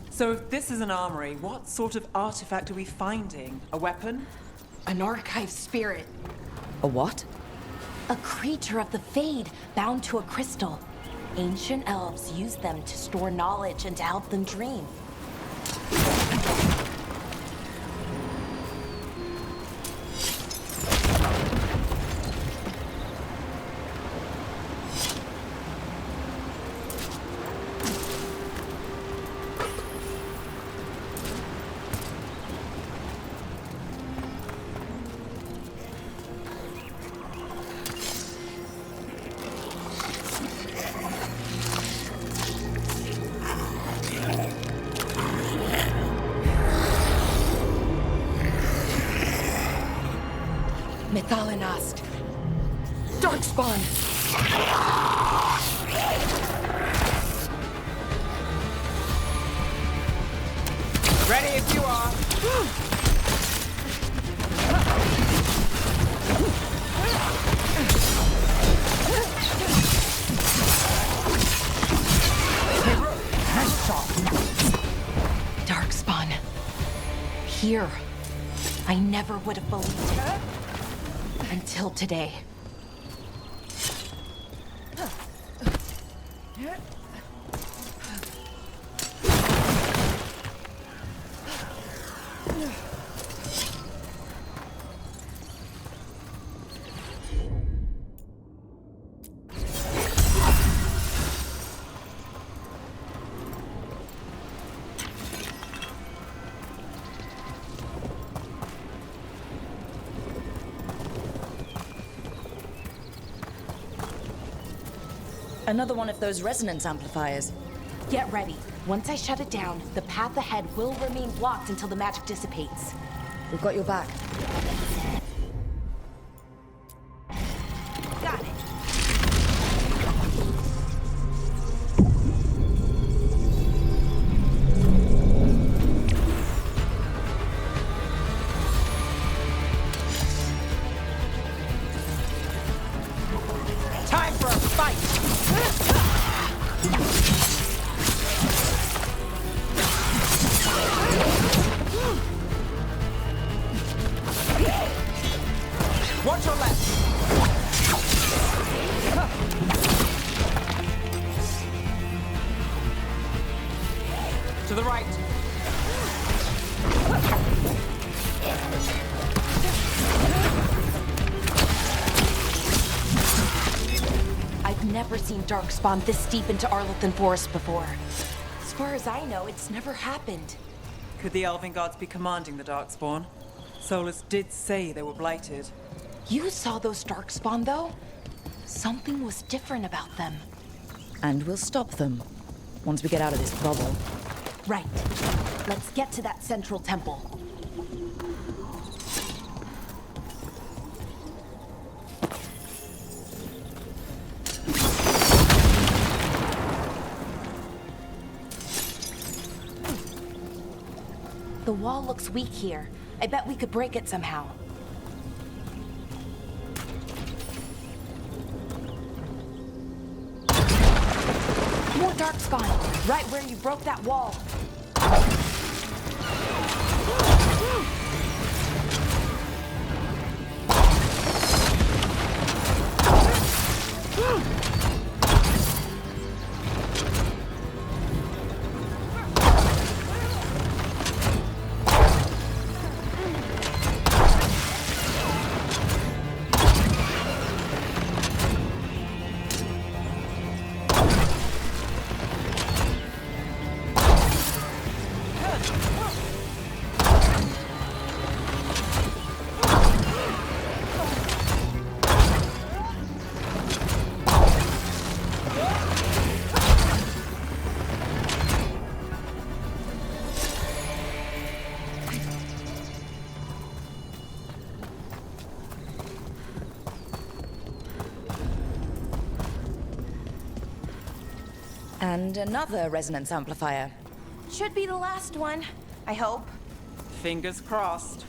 So if this is an armory, what sort of artifact are we finding? A weapon? An archive spirit. A what? A creature of the Fade, bound to a crystal. Ancient elves use them to store knowledge and to help them dream. Methalinast. Darkspawn. Ready if you are. Darkspawn. Here. I never would have believed it. Until today. Another one of those resonance amplifiers. Get ready. Once I shut it down, the path ahead will remain blocked until the magic dissipates. We've got your back. Got it. Time for a fight! Watch your left! To the right. I've never seen Darkspawn this deep into Arlothan Forest before. As far as I know, it's never happened. Could the Elven Gods be commanding the Darkspawn? Solas did say they were blighted. You saw those Darkspawn, though? Something was different about them. And we'll stop them once we get out of this bubble. Right. Let's get to that central temple. The wall looks weak here. I bet we could break it somehow. More Darkspawn, right where you broke that wall. And another resonance amplifier. Should be the last one, I hope. Fingers crossed.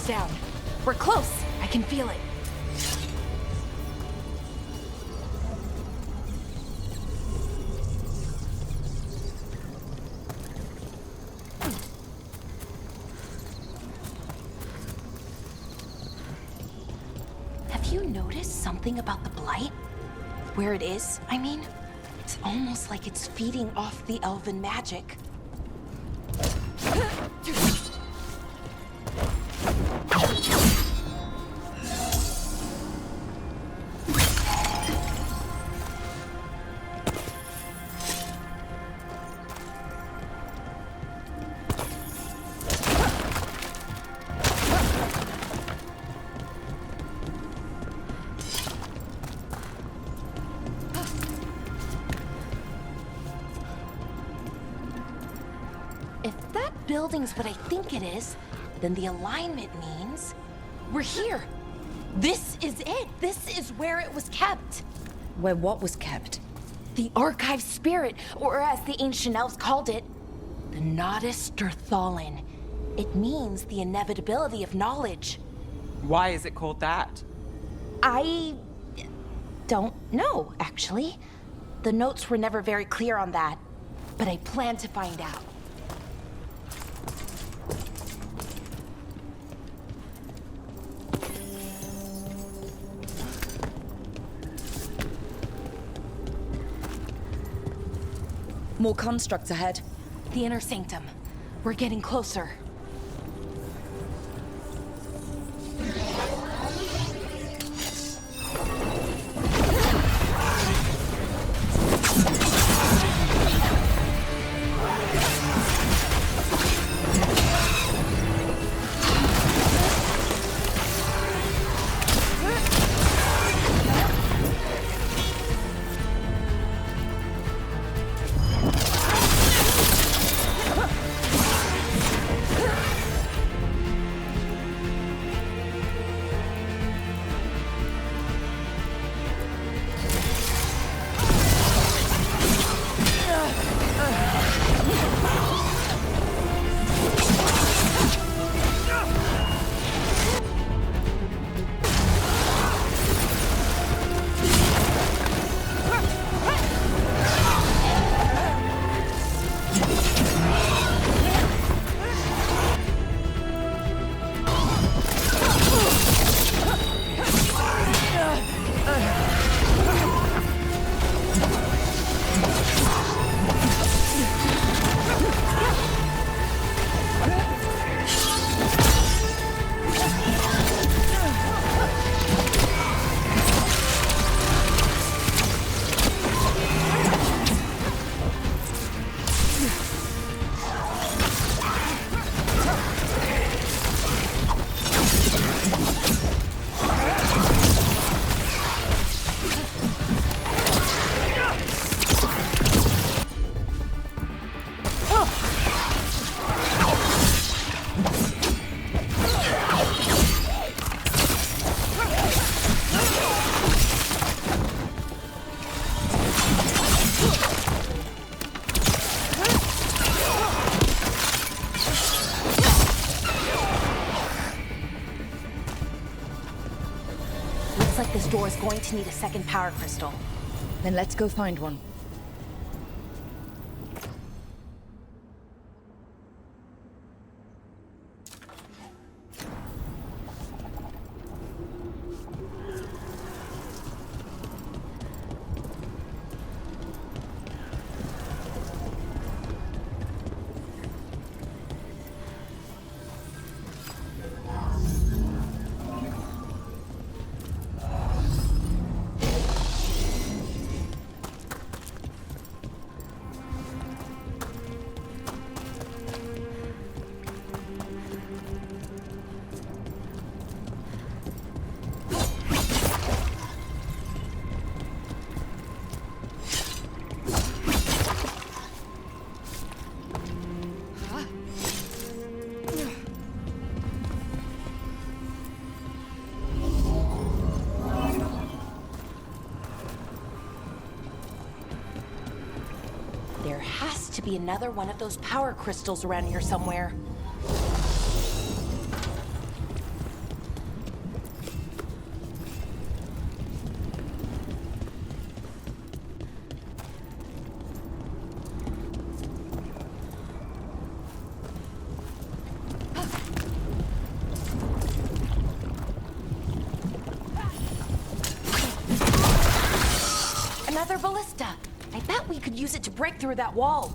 Down. We're close. I can feel it. Have you noticed something about the blight? Where it is, I mean? It's almost like it's feeding off the elven magic. If that building's what I think it is, then the alignment means we're here. This is it. This is where it was kept. Where what was kept? The archive spirit, or as the ancient elves called it, the Nodus Sturthalin. It means the inevitability of knowledge. Why is it called that? I don't know, actually. The notes were never very clear on that, but I plan to find out. More constructs ahead. The inner sanctum. We're getting closer. This door is going to need a second power crystal. Then let's go find one. There has to be another one of those power crystals around here somewhere. Another ballista. I bet we could use it to break through that wall.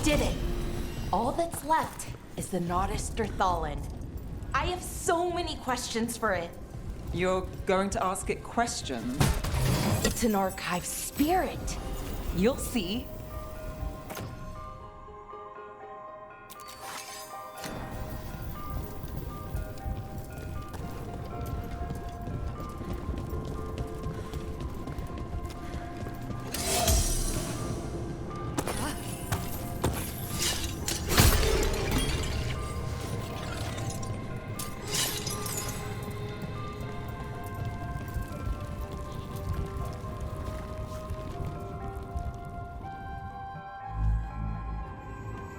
did it! All that's left is the Nodus Derthalin. I have so many questions for it. You're going to ask it questions? It's an archive spirit. You'll see.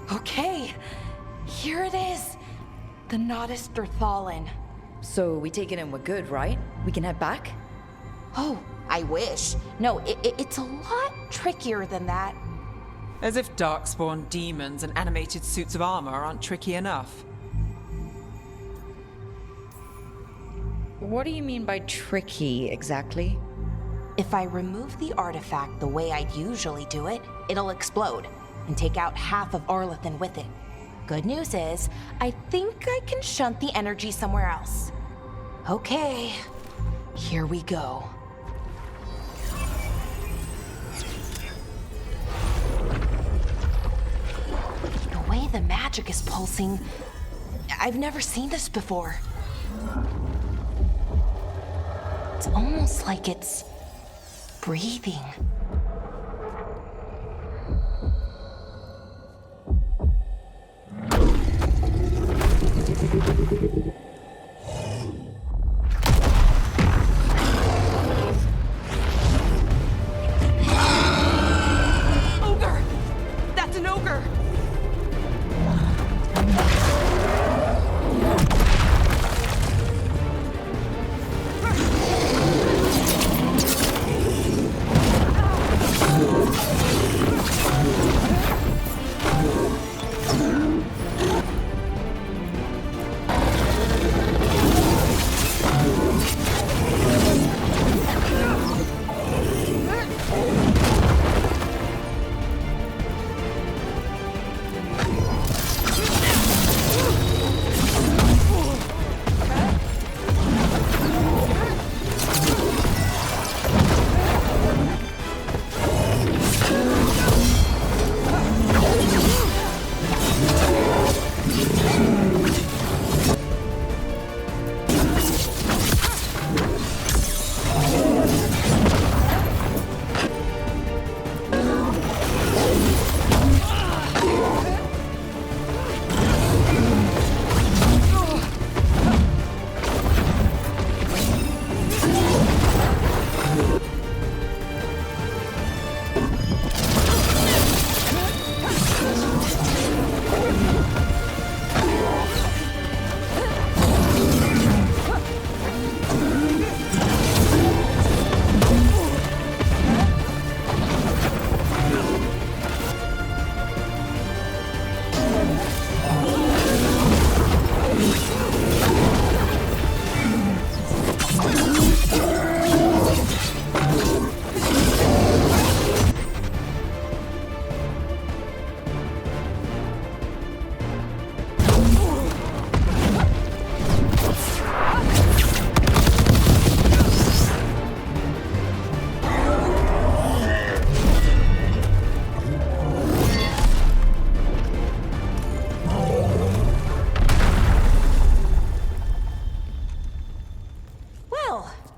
Okay, here it is. The Nodus Derthalin. So we take it and we're good, right? We can head back? Oh, I wish. No, it's a lot trickier than that. As if darkspawn demons and animated suits of armor aren't tricky enough. What do you mean by tricky, exactly? If I remove the artifact the way I'd usually do it, it'll explode and take out half of Arlethan with it. Good news is, I think I can shunt the energy somewhere else. Okay, here we go. The way the magic is pulsing, I've never seen this before. It's almost like it's breathing. Ogre! That's an ogre!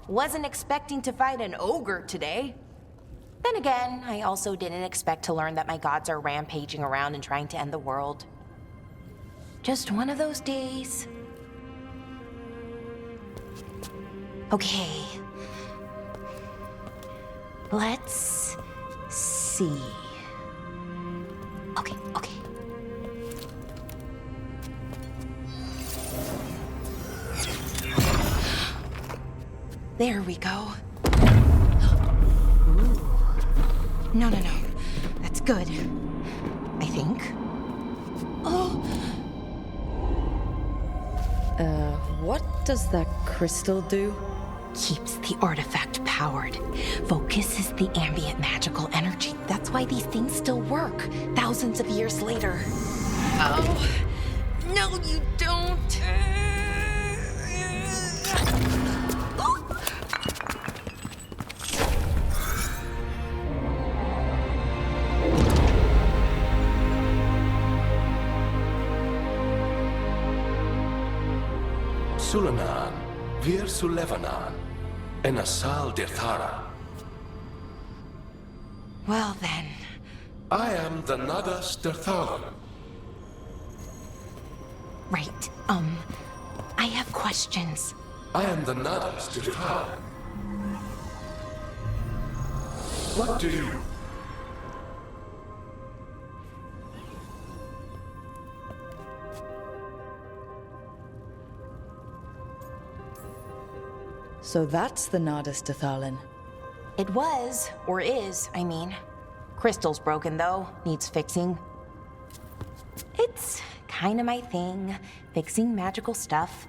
Wasn't expecting to fight an ogre today. Then again, I also didn't expect to learn that my gods are rampaging around and trying to end the world. Just one of those days. Okay. Let's see. Okay. There we go. Ooh. No. That's good. I think. Oh. What does that crystal do? keeps the artifact powered, focuses the ambient magical energy. That's why these things still work, thousands of years later. Oh, no, you don't. Sulanan, Vir Sulevanan, and Asal Dirthara. Well then. I am the Nadas Dirthalan. Right, I have questions. I am the Nadas Dirthalan. What do you... So that's the Nardus Dathalin. It was, or is, I mean. Crystal's broken though, needs fixing. It's kinda my thing, fixing magical stuff.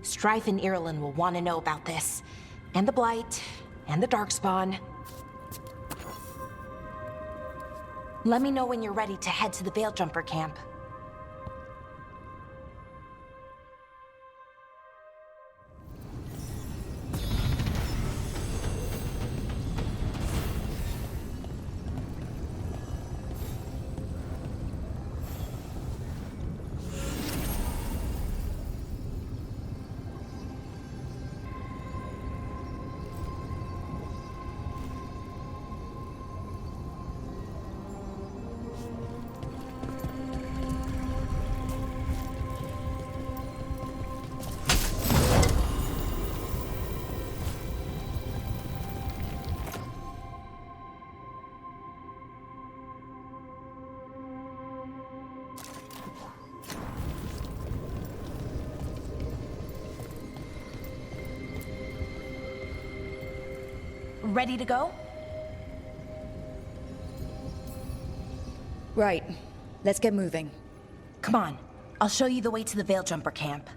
Strife and Ireland will want to know about this. And the Blight, and the Darkspawn. Let me know when you're ready to head to the Veil-Jumper camp. Ready to go? Right. Let's get moving. Come on. I'll show you the way to the Veil-Jumper camp.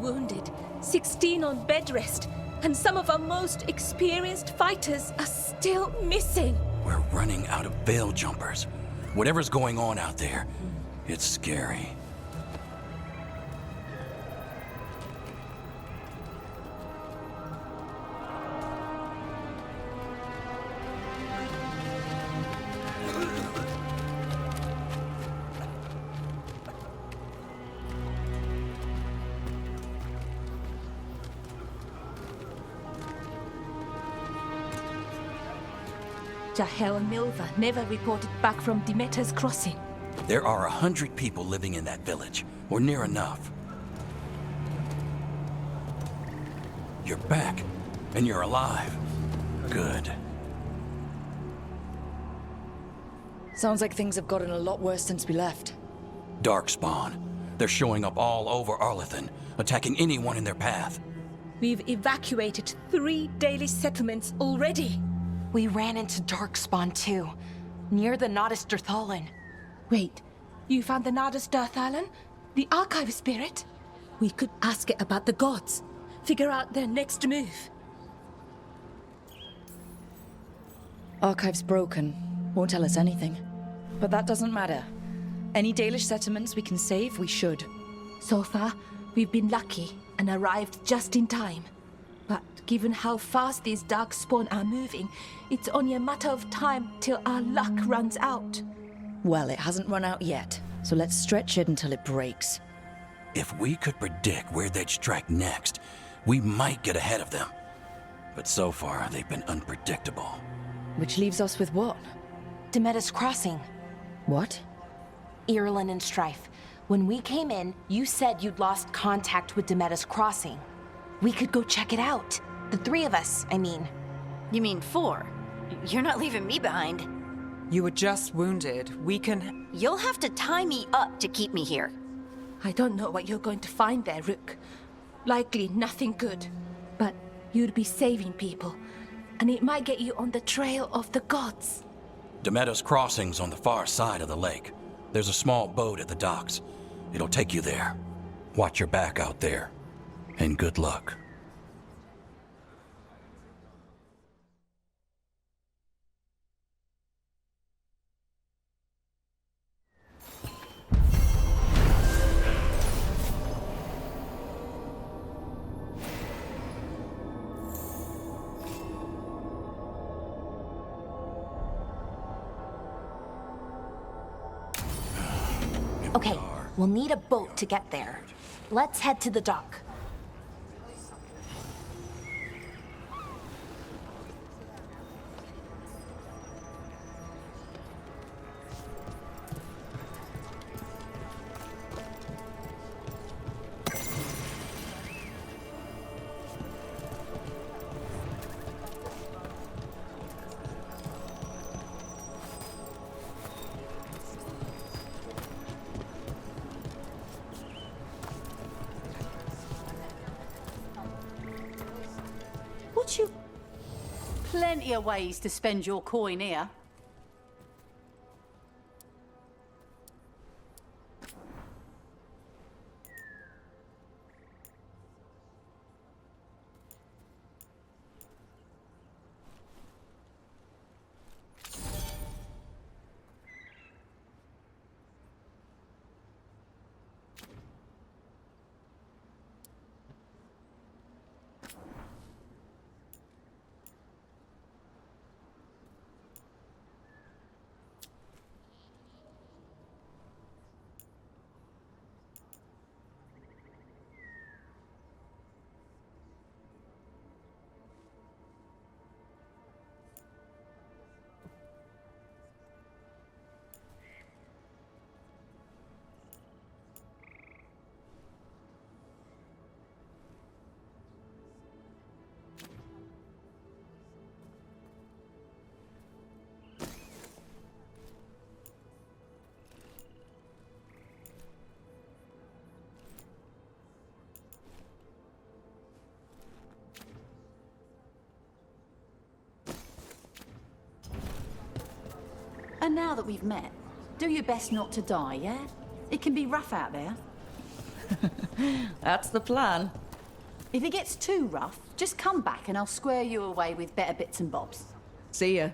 Wounded, 16 on bed rest, and some of our most experienced fighters are still missing. We're running out of veil jumpers. Whatever's going on out there, it's scary. Jahel and Milva never reported back from Demeter's crossing. There are 100 people living in that village, or near enough. You're back, and you're alive. Good. Sounds like things have gotten a lot worse since we left. Darkspawn. They're showing up all over Arlethan, attacking anyone in their path. We've evacuated 3 daily settlements already. We ran into Darkspawn too, near the Nardus Dirthalin. Wait, you found the Nardus Dirthalin? The archive spirit? We could ask it about the gods. Figure out their next move. Archive's broken. Won't tell us anything. But that doesn't matter. Any Dalish settlements we can save, we should. So far, we've been lucky and arrived just in time. But given how fast these Darkspawn are moving, it's only a matter of time till our luck runs out. Well, it hasn't run out yet, so let's stretch it until it breaks. If we could predict where they'd strike next, we might get ahead of them. But so far, they've been unpredictable. Which leaves us with what? Demeter's crossing. What? Ireland and Strife. When we came in, you said you'd lost contact with Demeter's Crossing. We could go check it out. The three of us, I mean. You mean 4? You're not leaving me behind. You were just wounded. We can... You'll have to tie me up to keep me here. I don't know what you're going to find there, Rook. Likely nothing good. But you'd be saving people, and it might get you on the trail of the gods. Demeter's Crossing's on the far side of the lake. There's a small boat at the docks. It'll take you there. Watch your back out there. And good luck. Okay, we'll need a boat to get there. Let's head to the dock. Plenty of ways to spend your coin here. And now that we've met, do your best not to die, yeah? It can be rough out there. That's the plan. If it gets too rough, just come back and I'll square you away with better bits and bobs. See ya.